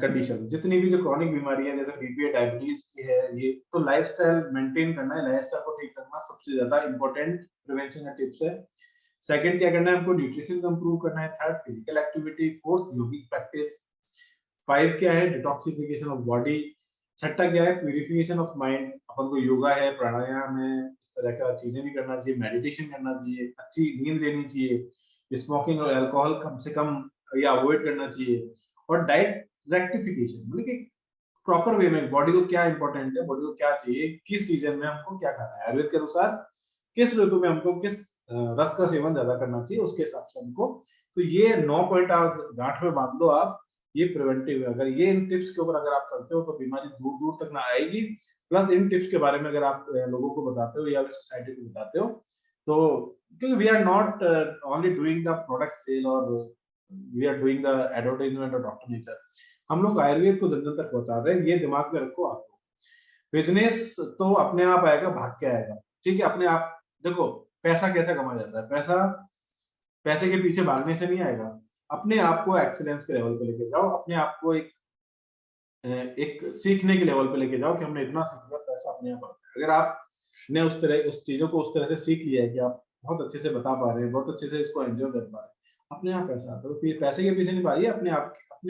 condition. जितनी भी जो chronic बीमारियां जैसे बीपी, डायबिटीज की है, ये तो लाइफस्टाइल मेंटेन करना है, लाइफस्टाइल को ठीक करना सबसे ज्यादा इंपॉर्टेंट प्रिवेंशन का टिप्स है। सेकंड क्या करना है हमको, न्यूट्रिशन को इंप्रूव करना है। Third physical activity. फोर्थ योगिक प्रैक्टिस। 5 क्या है, डिटॉक्सिफिकेशन ऑफ बॉडी। छठा क्या है, प्यूरिफिकेशन ऑफ माइंड। अपन को योगा है, प्राणायाम है, इस तरह का चीजें भी करना चाहिए, मेडिटेशन करना चाहिए, अच्छी नींद लेनी चाहिए, स्मोकिंग और अल्कोहल कम से कम या अवॉइड करना चाहिए। और डाइट रेक्टिफिकेशन, मतलब कि प्रॉपर वे में बॉडी को क्या इंपॉर्टेंट है, बॉडी को क्या चाहिए, किस सीजन में हमको क्या खाना है, आयुर्वेद के अनुसार किस ऋतु में हमको किस रस का सेवन ज्यादा करना चाहिए, उसके हिसाब से हमको। तो ये 9 पॉइंट आप गांठ में बांध लो आप, ये प्रिवेंटिव है। अगर ये इन टिप्स के ऊपर अगर आप चलते हो तो बीमारी दूर दूर तक ना आएगी। प्लस इन टिप्स के बारे में अगर आप लोगों को बताते हो या सोसाइटी को बताते हो तो, क्योंकि we are not only doing the product sale और we are doing the advertisement of doctor nature, हम लोग आयुर्वेद को जन जन तक पहुंचा रहे हैं। ये दिमाग में रखो आप। बिजनेस तो अपने आप आएगा, भाग के आएगा, ठीक है, अपने आप। देखो पैसा कैसे कमाया जाता है, पैसा पैसे के पीछे भागने से नहीं आएगा। अपने आप को एक्सीलेंस के लेवल पे लेके जाओ, अपने आप को एक सीखने के लेवल पे लेके जाओ कि हमने इतना सीख लिया, पैसा अपने आप आता है। अगर आपने उस चीजों को उस तरह से सीख लिया है कि आप बहुत अच्छे से बता पा रहे हैं, बहुत अच्छे से इसको एंजॉय कर पा रहे हैं, अपने आप पैसा आता है। तो फिर पैसे के पीछे नहीं भागिए, अपने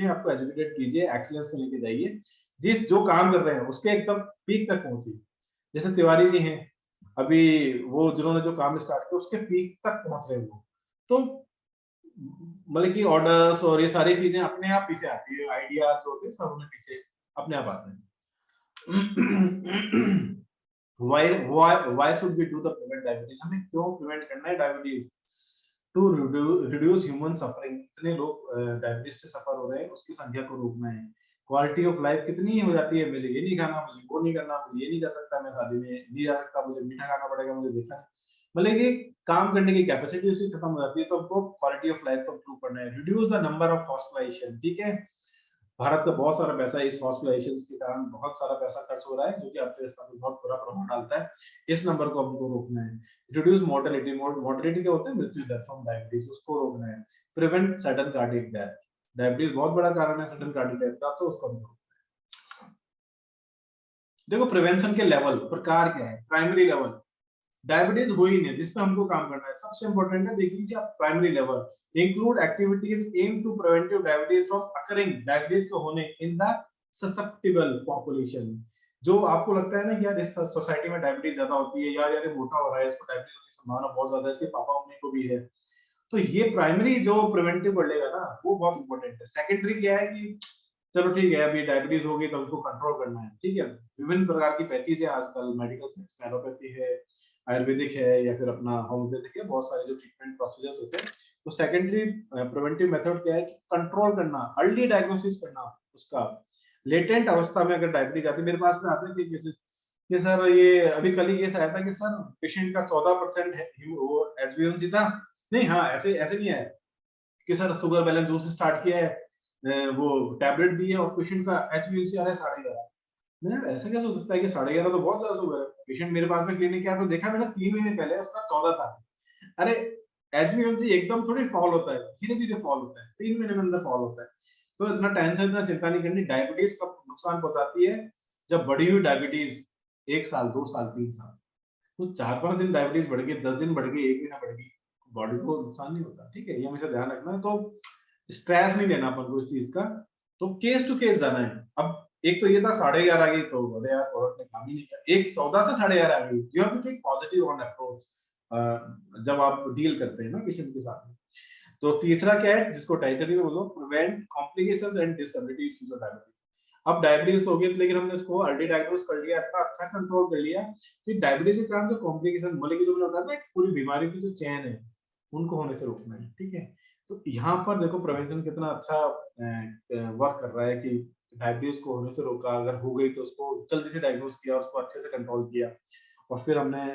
आप को एजुकेटेड कीजिए, एक्सीलेंस में लेके जाइए। जो काम कर रहे हैं उसके एकदम पीक तक पहुंचिए। जैसे तिवारी जी हैं, अभी वो जिन्होंने जो काम स्टार्ट किया उसके पीक तक पहुंच रहे हैं वो। तो मतलब कि ऑर्डर्स और ये सारी चीजें अपने आप पीछे आती है, आइडियाज होते हैं सब उन्हें पीछे अपने आप आते हैं। why should we do the prevent diabetes? हमें क्यों प्रिवेंट करना है diabetes? To reduce human suffering. इतने लोग डायबिटीज से सफर हो रहे हैं, उसकी संख्या को रोकना है। क्वालिटी ऑफ लाइफ कितनी हो जाती है, मुझे ये नहीं खाना, मुझे वो नहीं करना, मुझे ये नहीं कर सकता, मैं शादी में नहीं जा सकता, मुझे मीठा खाना पड़ेगा, मुझे देखा, मतलब कि काम करने की कैपेसिटी उसकी खत्म हो जाती है। तो हमको क्वालिटी ऑफ लाइफ को इंप्रूव करना है। Reduce the number of hospitalization, ठीक है। भारत का बहुत सारा पैसा इस हॉस्पिटलाइजेशन के कारण बहुत सारा पैसा खर्च हो रहा है, जो कि अर्थव्यवस्था पर बहुत बुरा प्रभाव डालता है। इस नंबर को हमको रोकना है। रिड्यूस मोर्टेलिटी, मोर्टेलिटी क्या होता है, मृत्यु दर फ्रॉम डायबिटीज, उसको रोकना है। Prevent sudden cardiac death, diabetes बहुत बड़ा कारण है सडन कार्डियक डेथ का, तो उसको हमको रोकना है। देखो प्रिवेंशन के लेवल प्रकार क्या है। प्राइमरी लेवल, डायबिटीज हो ही नहीं जिस पे हमको काम करना है, सबसे इंपॉर्टेंट है, देख लीजिए आप primary level. Include activities aim to preventive diabetes from occurring, diabetes को होने इन द ससेप्टेबल पॉपुलेशन। जो आपको लगता है ना कि यार इस सोसाइटी में डायबिटीज ज्यादा होती है, यार ये मोटा हो रहा है, इसको डायबिटीज होने की संभावना बहुत ज्यादा है, इसके पापा मम्मी को भी है, तो ये प्राइमरी जो प्रिवेंटिव बढ़ेगा ना वो बहुत इंपॉर्टेंट है। सेकेंडरी क्या है कि चलो ठीक है अभी डायबिटीज होगी तो उसको कंट्रोल करना है, ठीक है। विभिन्न प्रकार की पैथीज है आजकल, मेडिकल साइंस में एलोपैथी है, आयुर्वेदिक है, या फिर अपना होम्योपैथिक है, बहुत सारे जो ट्रीटमेंट प्रोसीजर्स होते हैं। तो सेकेंडरी प्रिवेंटिव मेथड क्या है कि कंट्रोल करना, अर्ली डायग्नोसिस करना उसका। लेटेंट अवस्था में अगर डायबिटीज आती है, मेरे पास में आते हैं कि सर ये अभी कल ही केस आया था कि सर पेशेंट का 14% वो एचबीएमसी था। नहीं, हाँ ऐसे ऐसे नहीं है कि सर शुगर बैलेंस जोन से स्टार्ट किया है, वो टैबलेट दी है और पेशेंट का एचबीएमसी आ रहा है 11.5। मैंने ऐसा कैसे हो सकता है कि 11.5 तो बहुत ज्यादा शुगर है। पेशेंट मेरे पास में क्लिनिक आया तो देखा मैंने 3 महीने पहले उसका 14 था। अरे एचबीएमसी एकदम थोड़ी फॉल होता है, धीरे धीरे फॉल होता है, 3 महीने में अंदर फॉल होता है। तो इतना टेंशन, इतना चिंता नहीं करनी। डायबिटीज कब नुकसान पहुंचाती है, जब बढ़ी हुई डायबिटीज 1 साल 2 साल 3 साल, तो 4-5 दिन डायबिटीज बढ़ गई, 10 दिन बढ़ गई, 1 महीना बढ़ गई, बॉडी को नुकसान नहीं होता, ठीक है। ये हमेशा ध्यान रखना है। तो स्ट्रेस नहीं लेना अपन को इस चीज का, तो केस टू केस जाना है। अब एक तो ये था 11.5 आ गई तो अरे यार प्रोडक्ट ने काम ही नहीं किया, एक 14 से 11.5 आ गई, you have to take positive on approach जब आप डील करते हैं ना पेशेंट के साथ में। तो तीसरा क्या है जिसको टाइटली बोलो, prevent complications and disability issues of diabetes. अब डायबिटीज तो हो गई, लेकिन हमने उसको अर्ली डायग्नोस कर लिया, इतना अच्छा कंट्रोल कर लिया कि डायबिटीज के कारण जो कॉम्प्लिकेशन बोले कि जो मैंने बताया ना पूरी बीमारी की जो चेन है उनको होने से रोकना है, ठीक है। तो यहाँ पर देखो प्रिवेंशन कितना अच्छा वर्क कर रहा है कि डायबिटीज को होने से रोका, अगर हो गई तो उसको जल्दी से डायग्नोस किया, उसको अच्छे से कंट्रोल किया। और फिर हमने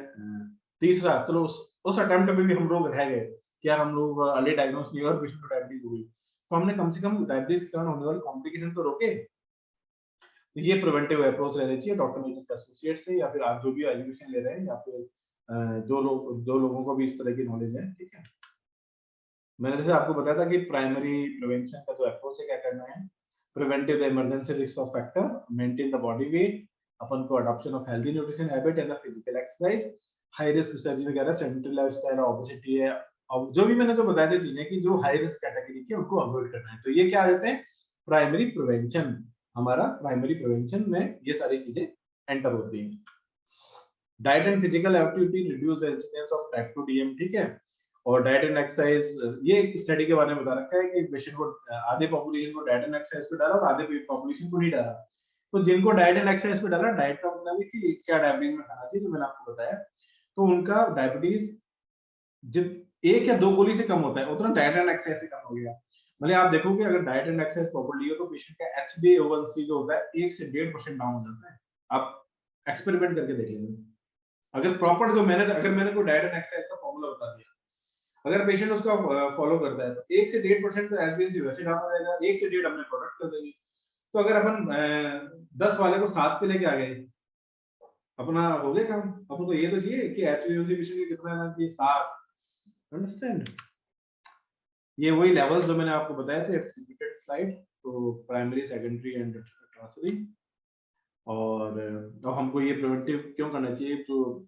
तीसरा, चलो उस अटेम्प्ट में भी हम लोग रह गए कि यार हम लोग अर्ली डायग्नोस नहीं और पेशेंट को डायबिटीज हो गई, तो हमने कम से कम डायबिटीज के कारण होने वाले कॉम्प्लिकेशन तो रोके। तो ये प्रिवेंटिव अप्रोच रहनी चाहिए डॉक्टर नेचर एसोसिएट से, या फिर आप जो भी एजुकेशन ले रहे हैं, या फिर जो लोगों को भी इस तरह की नॉलेज है, ठीक है। मैंने जैसे आपको बताया था कि प्राइमरी प्रिवेंशन का जो अप्रोच है क्या करना है, preventive the emergency risk of factor, maintain the body weight, अपन को adoption of healthy nutrition habit and physical exercise, high risk strategy वगैरह, सेडेंटरी लाइफस्टाइल, ओबेसिटी है, और जो भी मैंने जो बताया थी चीजें कि जो हाई रिस्क कैटेगरी के उनको अवॉइड करना है, तो ये क्या आ जाते हैं प्राइमरी प्रिवेंशन। हमारा प्राइमरी प्रिवेंशन में ये सारी चीजें एंटर होती हैं। Diet and physical activity reduce the incidence of type 2 DM, ठीक है। और डाइट एंड एक्सरसाइज, ये एक स्टडी के बारे में बता रखा है कि पेशेंट को आधे पॉपुलेशन को डाइट एंड एक्सरसाइज पे डाला और आधे पॉपुलेशन को नहीं डाला। तो जिनको डाइट एंड एक्सरसाइज पे डाला, डाइट का मतलब है कि क्या डायबिटीज में खाना चाहिए, जो मैंने आपको बताया, तो उनका डायबिटीज जित 1 या 2 गोली से कम होता है, उतना डाइट एंड एक्सरसाइज से कम हो गया। मतलब आप देखोगे अगर डाइट एंड एक्सरसाइज प्रॉपर्ली हो तो पेशेंट का HbA1c जो होता है 1 से 1.5% डाउन हो जाता है। आप एक्सपेरिमेंट करके देख लेंगे। अगर प्रॉपर जो अगर मैंने कोई डाइट एंड एक्सरसाइज का फॉर्मूला बता दिया, अगर पेशेंट उसका फॉलो करता है तो 1 से 1.5% तो HbA1c वैसे डाउन हो जाएगा, 1 से 1.5 हमने प्रोडक्ट कर देंगे। तो अगर अपन 10 वाले को 7 पे लेके आ गए, अपना हो गया काम। अपन को ये तो चाहिए कि HbA1c पेशेंट के कितना आना चाहिए, 7। अंडरस्टैंड? ये वही लेवल्स जो मैंने आपको बताए थे, इट्स रिपीटेड स्लाइड। तो प्राइमरी, सेकेंडरी एंड टर्शियरी। और अब हमको ये प्रिवेंटिव क्यों करना चाहिए, तो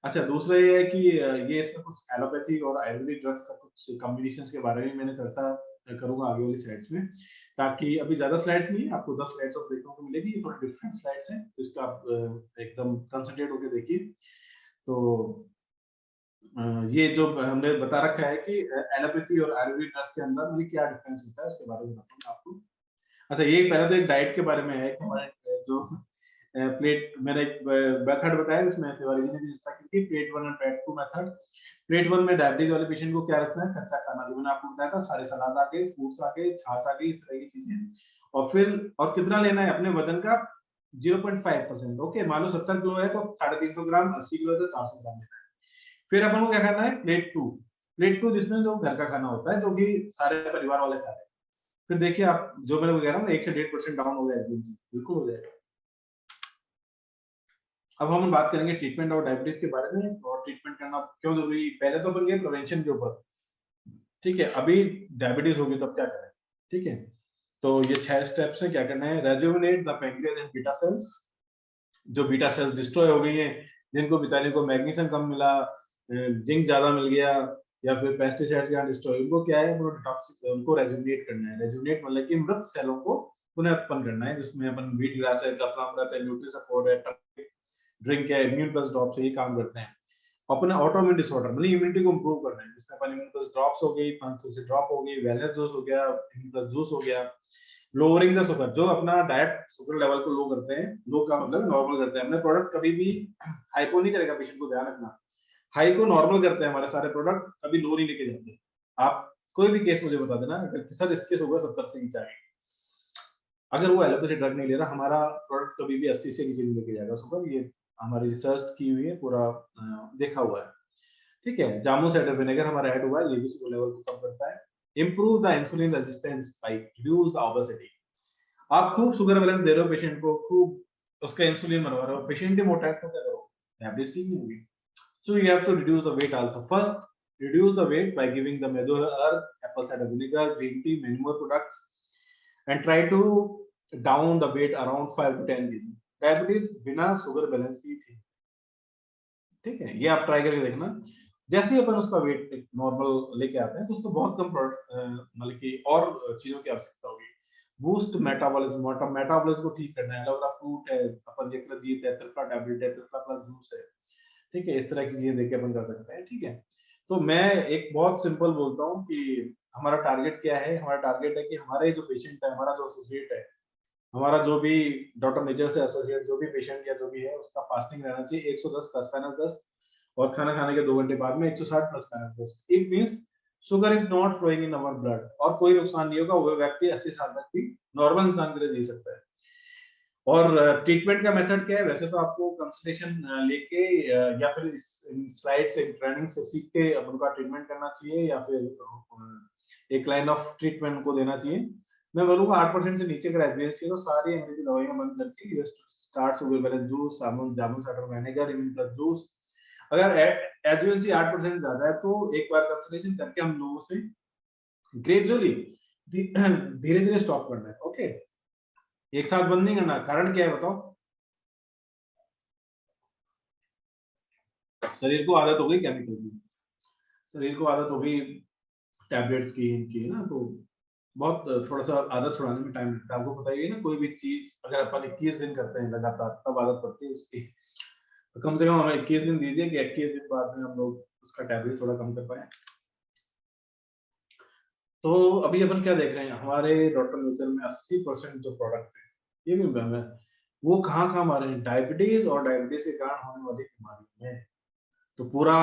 अच्छा दूसरा ये है कि ये इसमें कुछ एलोपैथी और आयुर्वेदिक ड्रग्स का कुछ कॉम्बिनेशंस के बारे में मैंने चर्चा करूंगा आगे वाली स्लाइड्स में, ताकि अभी ज्यादा स्लाइड्स नहीं है, आपको 10 स्लाइड्स ऑफ देखने को मिलेगी, ये थोड़ी डिफरेंट स्लाइड्स हैं, तो इसका आप एकदम कंसंट्रेट होकर देखिए। तो ये जो हमने बता रखा है कि एलोपैथी और आयुर्वेदिक ड्रग्स के अंदर में क्या डिफरेंस होता है, उसके बारे में बताऊंगा आपको। अच्छा, ये पहले तो एक डाइट के बारे में है कि हमारे जो प्लेट, मैंने एक मेथड बताया जिसमें तिवारी जी ने भी चर्चा की थी, प्लेट 1 और प्लेट 2 मेथड। प्लेट 1 में डायबिटीज वाले पेशेंट को क्या रखना है, कच्चा खाना, जो मैंने आपको बताया था, सारे सलाद आ गए, फ्रूट्स आ गए, छाछ आ गई, इस तरह की चीजें। और फिर और कितना लेना है, अपने वजन का 0.5%। ओके, मान लो 70 किलो है तो 350 ग्राम, 80 किलो है तो 400 ग्राम लेना है। फिर अपन को क्या करना है, प्लेट 2। प्लेट 2 जिसमें जो घर का खाना होता है, जो कि सारे परिवार वाले खा रहे हैं। फिर देखिए आप, जो मैंने कह रहा हूँ 1 से 1.5% डाउन हो गया है, बिल्कुल हो जाएगा। अब हम बात करेंगे ट्रीटमेंट और डायबिटीज के बारे में, और ट्रीटमेंट करना क्यों जरूरी। पहले तो अपन गए प्रिवेंशन के ऊपर, ठीक है। अभी डायबिटीज होगी तब क्या करें, ठीक है। तो ये 6 स्टेप्स है, क्या करना है, rejuvenate the pancreas and beta cells. जो बीटा सेल्स डिस्ट्रॉय हो गई हैं, जिनको बेचारे को मैग्नीशियम कम मिला, जिंक ज्यादा मिल गया, या फिर पेस्टिसाइड्स का डिस्ट्रॉय, उनको क्या है, उनको रेजुविनेट करना है। रेजुविनेट मतलब कि मृत सेलों को पुनः उत्पन्न करना है, जिसमें अपन व्हीट ग्रास है, जफरामृत है, न्यूट्री सपोर्ट है, ड्रिंक है, इम्यून प्लस ड्रॉप से ये काम करते हैं। अपने ऑटोइम्यून डिसऑर्डर मतलब इम्यूनिटी को इंप्रूव करना है, जिसमें अपन इम्यून प्लस ड्रॉप्स हो गई, 500 से ड्रॉप हो गई, वेलनेस जूस हो गया, इम्यून प्लस जूस हो गया। लोअरिंग द शुगर, जो अपना डाइट शुगर लेवल को लो करते हैं, लो का मतलब नॉर्मल करते हैं। अपने प्रोडक्ट कभी भी हाइपो नहीं करेगा, पेशेंट को ध्यान रखना, हाई को नॉर्मल करते हैं हमारे सारे प्रोडक्ट, कभी लो नहीं लेके जाते। आप कोई भी केस मुझे बता देना, अगर सर इस केस होगा 70 से नीचे आएगा, अगर वो एलोपैथी ड्रग नहीं ले रहा, हमारा प्रोडक्ट कभी भी 80 से नीचे नहीं लेके जाएगा शुगर। ये हमारी रिसर्च की हुई है, पूरा देखा हुआ है, ठीक है। जामुन साइडर विनेगर हमारा ऐड हुआ है, ये भी शुगर लेवल को कम करता है। Improve the insulin resistance bye reduce the obesity. आप खूब शुगर बैलेंस दे रहे हो पेशेंट को, खूब उसका इंसुलिन बनवा रहे हो, पेशेंट ही मोटा है तो क्या करो, डायबिटीज ठीक नहीं होगी। So you have to reduce the weight also. First, reduce the weight by giving the meadow herb, apple cider vinegar, green tea, many more products, and try to down the weight around 5 to 10 kg. Diabetes बिना शुगर बैलेंस की थी, ठीक है। ये आप ट्राई करके देखना। जैसे ही अपन उसका वेट नॉर्मल लेके आते हैं, तो उसको बहुत कम मतलब कि और चीजों की आवश्यकता होगी। बूस्ट मेटाबॉलिज्म, मेटाबॉलिज्म को ठीक करना है। एलोवेरा फ्रूट है, अपन जीत है, त्रिफला टैबलेट है, त्रिफला प्लस जूस है, ठीक है। इस तरह की चीजें देके अपन कर सकते हैं, ठीक है। तो मैं एक बहुत सिंपल बोलता हूँ कि हमारा टारगेट क्या है। हमारा टारगेट है कि हमारे जो पेशेंट है, हमारा जो एसोसिएट है, हमारा जो भी डॉक्टर नेचर से एसोसिएट जो भी पेशेंट या जो भी है, उसका फास्टिंग रहना चाहिए 110 प्लस माइनस 10, और खाना खाने के 2 घंटे बाद में 160 plus minus 10। It means sugar is not flowing in our blood, और कोई नुकसान नहीं होगा। वो व्यक्ति 80 साल तक भी नॉर्मल इंसान की तरह जी सकता है। और ट्रीटमेंट का मेथड क्या है, वैसे तो आपको कंसल्टेशन लेके या फिर स्लाइड से ट्रेनिंग से सीख के उनका ट्रीटमेंट करना चाहिए, या फिर एक लाइन ऑफ ट्रीटमेंट को देना चाहिए। मैं बोलूंगा 8% से नीचे का एचबीएससी तो सारी अंग्रेजी दवाइयां बंद करके you start sugar balance juice, jamun cider vinegar, immune plus juice. अगर एचबीएससी 8% ज्यादा है तो एक बार कंसल्टेशन करके हम लोगों से ग्रेजुअली धीरे धीरे स्टॉप करना है। ओके, एक साथ बंद नहीं करना। कारण क्या है बताओ? शरीर को आदत हो गई केमिकल की, शरीर को आदत हो गई टैबलेट्स की, इनकी, है ना। तो बहुत थोड़ा सा आदत छुड़ाने में टाइम लगता है। आपको पता ही है ना, कोई भी चीज अगर अपन 21 दिन करते हैं लगातार, तब आदत पड़ती है उसकी। तो कम से कम हमें 21 दिन दीजिए कि 21 दिन बाद में हम लोग उसका टैबलेट थोड़ा कम कर पाए। तो अभी अपन क्या देख रहे हैं, हमारे डॉक्टर नेचर में 80% जो प्रोडक्ट है, ये भी मैं वो कहाँ हमारे डायबिटीज और डायबिटीज के कारण होने वाली बीमारी में, तो पूरा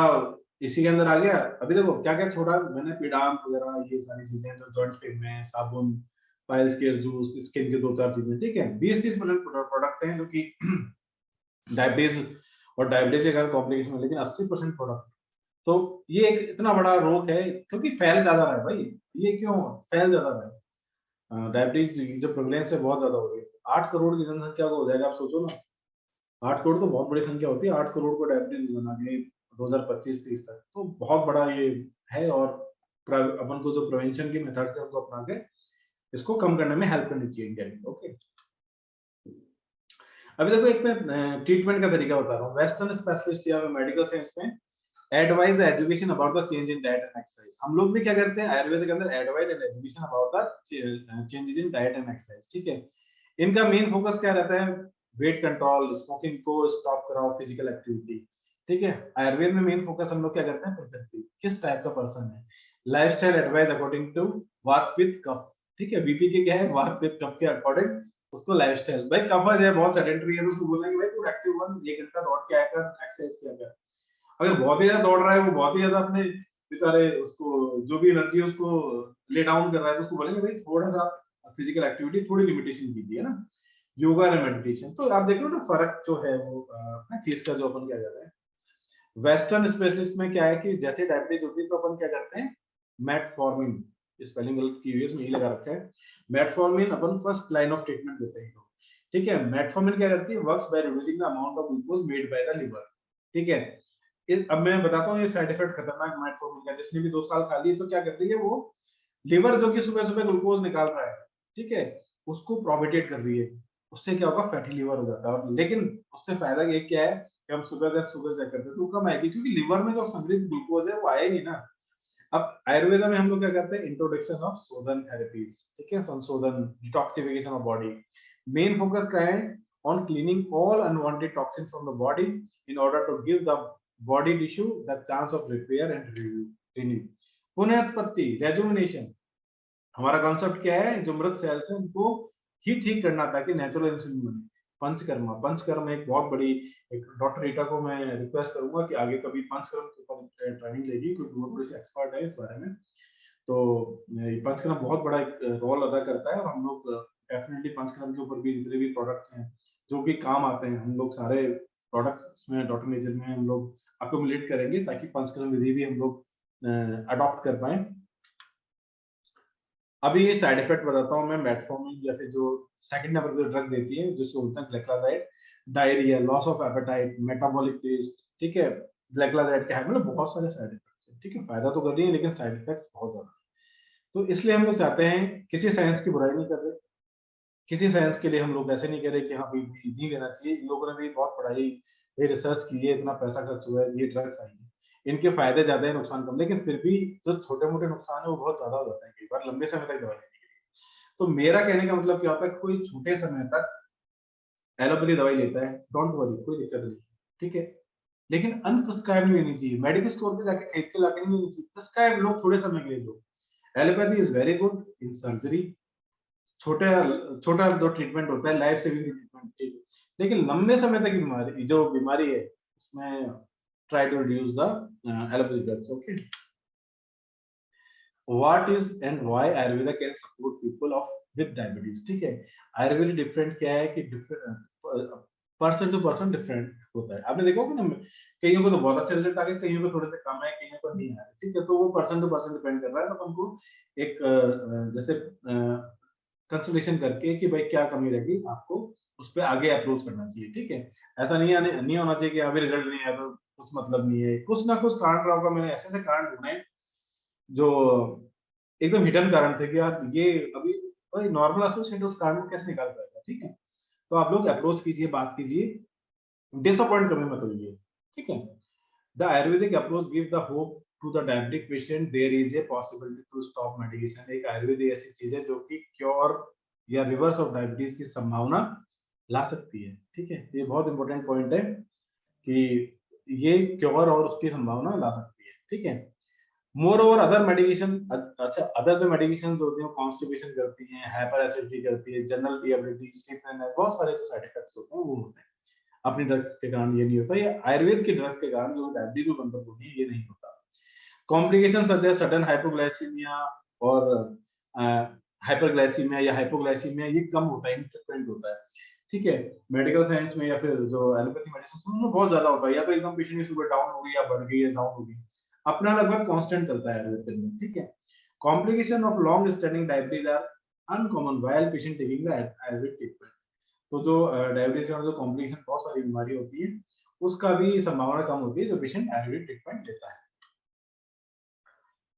इसी के अंदर आ गया। अभी देखो क्या क्या छोड़ा मैंने, पीडाम वगैरह, ये सारी चीजें जो जॉइंट्स पेन में, साबुन, पाइल्स केयर जूस, स्किन के 2-4 चीजें, ठीक है। 20-30% प्रोडक्ट हैं जो कि डायबिटीज और डायबिटीज के कारण कॉम्प्लिकेशन है, लेकिन 80% प्रोडक्ट, तो ये एक इतना बड़ा रोग है क्योंकि फैल ज्यादा रहा है भाई। ये क्यों फैल ज्यादा रहा है? डायबिटीज जो प्रेवलेंस है बहुत ज्यादा हो रही है। 8 करोड़ की जनसंख्या को हो जाएगा, आप सोचो ना। 8 करोड़ तो बहुत बड़ी संख्या होती है। 8 करोड़ को डायबिटीज होना ये 2025-30 तक, तो बहुत बड़ा ये है। और अपन को जो प्रिवेंशन की मेथड्स है उनको अपना के इसको कम करने में हेल्प करनी चाहिए इंडिया में। ओके, अभी देखो एक मैं ट्रीटमेंट का तरीका बता रहा हूँ। वेस्टर्न स्पेशलिस्ट या मेडिकल साइंस में advise the education about the change in diet and exercise. हम लोग भी क्या करते हैं आयुर्वेद के अंदर, advise and education about the changes in diet and exercise, ठीक है। इनका मेन फोकस क्या रहता है? वेट कंट्रोल, स्मोकिंग को स्टॉप कराओ, फिजिकल एक्टिविटी, ठीक है। आयुर्वेद में मेन फोकस हम लोग क्या करते हैं? प्रकृति, किस टाइप का पर्सन है। लाइफस्टाइल एडवाइस अकॉर्डिंग टू वात पित्त कफ, ठीक है। बीपी के क्या है? वात पित्त कफ के अकॉर्डिंग उसको लाइफस्टाइल। भाई कफ है बहुत सेडेंटरी है तो उसको बोलेंगे भाई तू एक्टिव बन, 1 घंटा दौड़ के आया कर, एक्सरसाइज किया कर। अगर बहुत ही ज्यादा दौड़ रहा है, वो बहुत ही ज्यादा अपने बेचारे उसको जो भी एनर्जी है उसको ले डाउन कर रहा है, तो उसको बोलेंगे भाई थोड़ा सा फिजिकल एक्टिविटी, थोड़ी लिमिटेशन कीजिए ना, योगा और मेडिटेशन। तो आप देख लो ना फर्क जो है वो चीज का जो अपन क्या कर रहे हैं। वेस्टर्न स्पेशलिस्ट में क्या है कि जैसे डायबिटीज होती है तो अपन क्या करते हैं? मेटफॉर्मिन, स्पेलिंग गलत की हुई है इसमें, यही लगा रखा है। Metformin upon first line of treatment देते हैं, ठीक है। मेटफॉर्मिन क्या करती है? Works by reducing the amount of glucose made by the liver, ठीक है। अब मैं बताता हूँ ये साइड इफेक्ट खतरनाक मेटफॉर्मिन का। जिसने भी 2 साल खा लिए तो क्या कर रही है वो, लिवर जो कि सुबह सुबह ग्लूकोज निकाल रहा है, ठीक है, उसको प्रोबिटेट कर रही है। उससे क्या होगा? फैटी लिवर हो जाता है। और लेकिन उससे फायदा ये क्या है कि हम सुबह से करते हैं तो कम आएगी, क्योंकि लिवर में जो संग्रहित ग्लूकोज है वो आएगी ना। अब आयुर्वेदा में हम लोग क्या करते हैं? इंट्रोडक्शन ऑफ शोधन थेरेपीज, ठीक है, संशोधन, detoxification of body. Main focus क्या है? On cleaning all unwanted toxins from the body in order to give the body tissue the chance of repair and renew. पुनरुत्पत्ति, रेजुमिनेशन, हमारा कॉन्सेप्ट क्या है? जो मृत सेल्स हैं उनको ही ठीक करना ताकि नेचुरल इंसुलिन बने। पंचकर्मा, पंचकर्म एक बहुत बड़ी, एक डॉक्टर रीटा को मैं रिक्वेस्ट करूंगा कि आगे कभी पंचकर्म के ऊपर ट्रेनिंग लेगी, क्योंकि वो थोड़ी सी एक्सपर्ट है इस बारे में। तो ये पंचकर्म बहुत बड़ा एक रोल अदा करता है, और हम लोग डेफिनेटली पंचकर्म के ऊपर भी जितने भी प्रोडक्ट्स हैं जो कि काम आते हैं, हम लोग सारे प्रोडक्ट्स में डॉक्टर नेचर में हम लोग अकोमोडेट करेंगे ताकि पंचकर्म विधि भी हम लोग अडॉप्ट कर पाए। अभी ये साइड इफेक्ट बताता हूँ मैं। मेटफॉर्मिन या फिर जो सेकंड नंबर पे ड्रग देती है जिसको बोलते हैं glycoside, diarrhoea, loss of appetite, metabolic test, ठीक है। ग्लाइकोसाइड क्या है? मतलब बहुत सारे साइड इफेक्ट्स हैं, ठीक है। फायदा तो कर रही है लेकिन साइड इफेक्ट्स बहुत ज्यादा हैं। तो इसलिए हम लोग चाहते हैं, किसी साइंस की बुराई नहीं कर रहे, किसी साइंस के लिए हम लोग ऐसे नहीं कह रहे कि हाँ भाई नहीं लेना चाहिए। इन लोगों ने भी बहुत पढ़ाई, ये रिसर्च की है, इतना पैसा खर्च हुआ है, ये ड्रग्स आई है, इनके फायदे ज्यादा है नुकसान कम, लेकिन फिर भी जो छोटे मोटे नुकसान है वो बहुत ज्यादा हो जाते हैं कई बार लंबे समय तक दवाई लेने के लिए। तो मेरा कहने का मतलब क्या होता है? कोई छोटे समय तक एलोपैथी दवाई लेता है, डोंट वरी, कोई दिक्कत नहीं, ठीक है। लेकिन अनप्रिस्क्राइब नहीं लेनी चाहिए। मेडिकल स्टोर पे जाके खरीद के लाके नहीं लेनी चाहिए। प्रिस्क्राइब लो, थोड़े समय के लिए लो। Allopathy is very good in surgery, छोटा छोटा जो ट्रीटमेंट होता है, लाइफ सेविंग ट्रीटमेंट, ठीक है। लेकिन लंबे समय तक की बीमारी, जो बीमारी है उसमें try to reduce the allopathy drugs. Okay, what is and why Ayurveda can support people of with diabetes, ठीक है। आयुर्वेद डिफरेंट क्या है कि different person to person different होता है। आपने देखा होगा ना, कईयों को तो बहुत अच्छे रिजल्ट आ गए, कईयों को थोड़े से कम है, कईयों को नहीं आ रहे, ठीक है। तो वो पर्सन टू पर्सन डिपेंड कर रहा है। तो हमको एक जैसे कंसल्टेशन करके कि भाई क्या कमी रहेगी, आपको उस पे आगे अप्रोच करना चाहिए, ठीक है। ऐसा नहीं होना चाहिए कि अभी रिजल्ट नहीं आया तो कुछ मतलब नहीं है। कुछ ना कुछ कारण रहा होगा। मैंने ऐसे ऐसे कारण ढूंढे जो एकदम हिडन कारण थे कि यार ये अभी कोई नॉर्मल एसोसिएट उस कारण को कैसे निकाल पाएगा, ठीक है? तो आप लोग अप्रोच कीजिए, बात कीजिए, डिसअपॉइंट कभी मत होइए, ठीक है? The Ayurvedic approach gives the hope to the diabetic patient there is a possibility to stop medication. एक आयुर्वेद ऐसी चीज है जो कि क्योर या रिवर्स ऑफ डायबिटीज की संभावना ला सकती है, ठीक है? ये बहुत इंपॉर्टेंट पॉइंट है कि ये क्योर और उसकी संभावना ला सकती है, ठीक है? मोर ओवर अदर मेडिकेशन, अच्छा अदर जो मेडिकेशन होती हैं कॉन्स्टिपेशन करती हैं, हाइपर एसिडिटी करती है, जनरल डिएबिलिटी, स्लीपनेस, बहुत सारे जो साइड इफेक्ट्स होते हैं वो होते हैं। अपनी ड्रग्स के कारण ये नहीं होता, ये आयुर्वेद की ड्रग्स के कारण जो डायबिटीज को कंट्रोल होती है ये नहीं होता। कॉम्प्लिकेशन सच है सडन हाइपोग्लाइसीमिया और हाइपरग्लाइसीमिया या हाइपोग्लाइसीमिया ये कम होता है, इनफ्रीक्वेंट होता है, ठीक है? मेडिकल साइंस में या फिर जो एलोपैथी मेडिसिन उनमें बहुत ज्यादा होता है, या तो एकदम पेशेंट की शुगर डाउन हो गई या बढ़ गई या डाउन हो गई, अपना लगभग कांस्टेंट चलता है आयुर्वेद में, ठीक है? Complication of long standing diabetes are uncommon while patient taking the Ayurveda treatment. तो जो डायबिटीज का जो कॉम्प्लिकेशन बहुत सारी बीमारी होती है उसका भी संभावना कम होती है जो पेशेंट आयुर्वेद ट्रीटमेंट लेता है।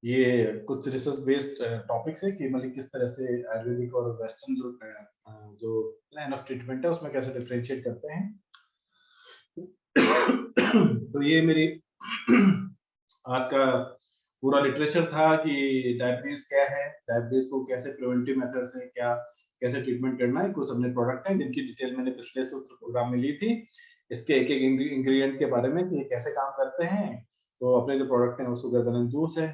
ये कुछ रिसर्च बेस्ड टॉपिक्स है कि मतलब किस तरह से आयुर्वेदिक और वेस्टर्न जो प्लान ऑफ ट्रीटमेंट है उसमें कैसे डिफरेंशिएट करते हैं। तो ये मेरी आज का पूरा लिटरेचर था कि डायबिटीज क्या है, डायबिटीज को कैसे प्रिवेंटिव मेथड से क्या कैसे ट्रीटमेंट करना है। कुछ अपने प्रोडक्ट हैं जिनकी डिटेल मैंने पिछले सूत्र प्रोग्राम में ली थी, इसके एक एक इंग्रेडिएंट के बारे में कि ये कैसे काम करते हैं। तो अपने जो प्रोडक्ट हैं वो शुगर बैलेंस जूस है,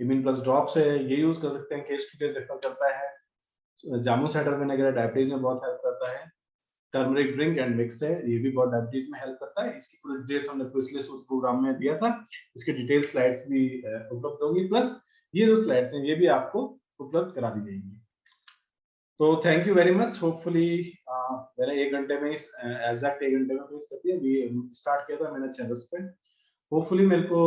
इम्यून प्लस ड्रॉप्स है, ये यूज कर सकते हैं, केस टू केस डिफर करता है। जामुन साइडर विनेगर डायबिटीज में बहुत हेल्प करता है। टर्मरिक ड्रिंक एंड मिक्स है, ये भी बहुत डायबिटीज में हेल्प करता है। इसकी पूरी डिटेल्स हमने पिछले सूत्र प्रोग्राम में दिया था, इसकी डिटेल स्लाइड्स भी उपलब्ध होंगी, प्लस ये जो स्लाइड्स हैं ये भी आपको उपलब्ध करा दी जाएंगी। तो thank you very much. Hopefully मैंने 1 घंटे में एग्जैक्ट 1 घंटे में फिनिश कर दिया। अभी स्टार्ट किया था मैंने 6:10 पे। होपफुली मेरे को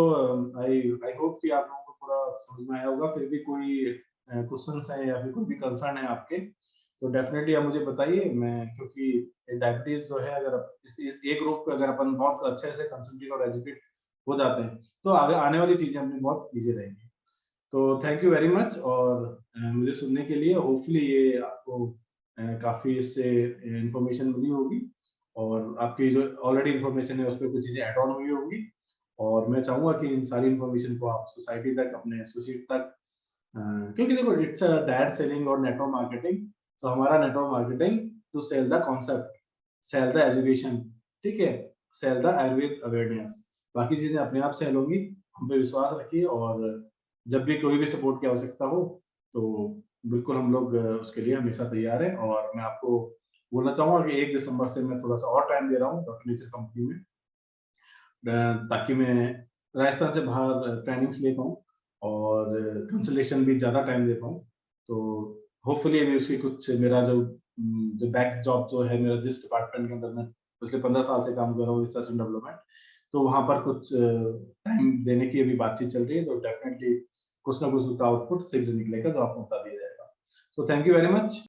आई आई होप कि आप लोगों को पूरा समझ में आया होगा। फिर भी कोई क्वेश्चंस है या फिर कोई भी कंसर्न है आपके तो डेफिनेटली आप मुझे बताइए। मैं क्योंकि डायबिटीज जो है अगर इस एक ग्रुप पे अगर अपन बहुत अच्छे से कंसंट्रेट और एजुकेट हो जाते हैं तो आगे आने वाली चीजें अपनी बहुत ईजी रहेंगी। तो थैंक यू वेरी मच और मुझे सुनने के लिए। होपफुली ये आपको काफ़ी इससे इन्फॉर्मेशन मिली होगी और आपकी जो ऑलरेडी इन्फॉर्मेशन है उस पर कुछ चीज़ें ऐड ऑन हुई होगी। और मैं चाहूँगा कि इन सारी इन्फॉर्मेशन को आप सोसाइटी तक, अपने एसोसिएट तक, क्योंकि देखो इट्स अ डायरेक्ट सेलिंग और नेटवर्क मार्केटिंग। तो हमारा network marketing to sell the concept, sell the education, ठीक है, सेल द आयुर्वेद अवेयरनेस। बाकी चीज़ें अपने आप सेल होंगी, हम पे विश्वास रखिए। और जब भी कोई भी सपोर्ट की आवश्यकता हो तो बिल्कुल हम लोग उसके लिए हमेशा तैयार हैं। और मैं आपको बोलना चाहूँगा कि 1 दिसंबर से मैं थोड़ा-सा और टाइम दे रहा हूँ डॉक्टर नेचर कंपनी में, ताकि मैं राजस्थान से बाहर ट्रेनिंग्स ले पाऊँ और कंसल्टेशन भी ज़्यादा टाइम दे पाऊँ। तो होपफुली मैं उसकी कुछ मेरा जो बैक जॉब जो है मेरा जिस डिपार्टमेंट के अंदर मैं पिछले 15 साल से काम कर रहा हूँ रिसर्च एंड डेवलपमेंट, तो वहाँ पर कुछ टाइम देने की अभी बातचीत चल रही है। तो डेफिनेटली कुछ ना कुछ उसका आउटपुट शीघ्र निकलेगा जो आपको बता दिया जाएगा। So thank you very much.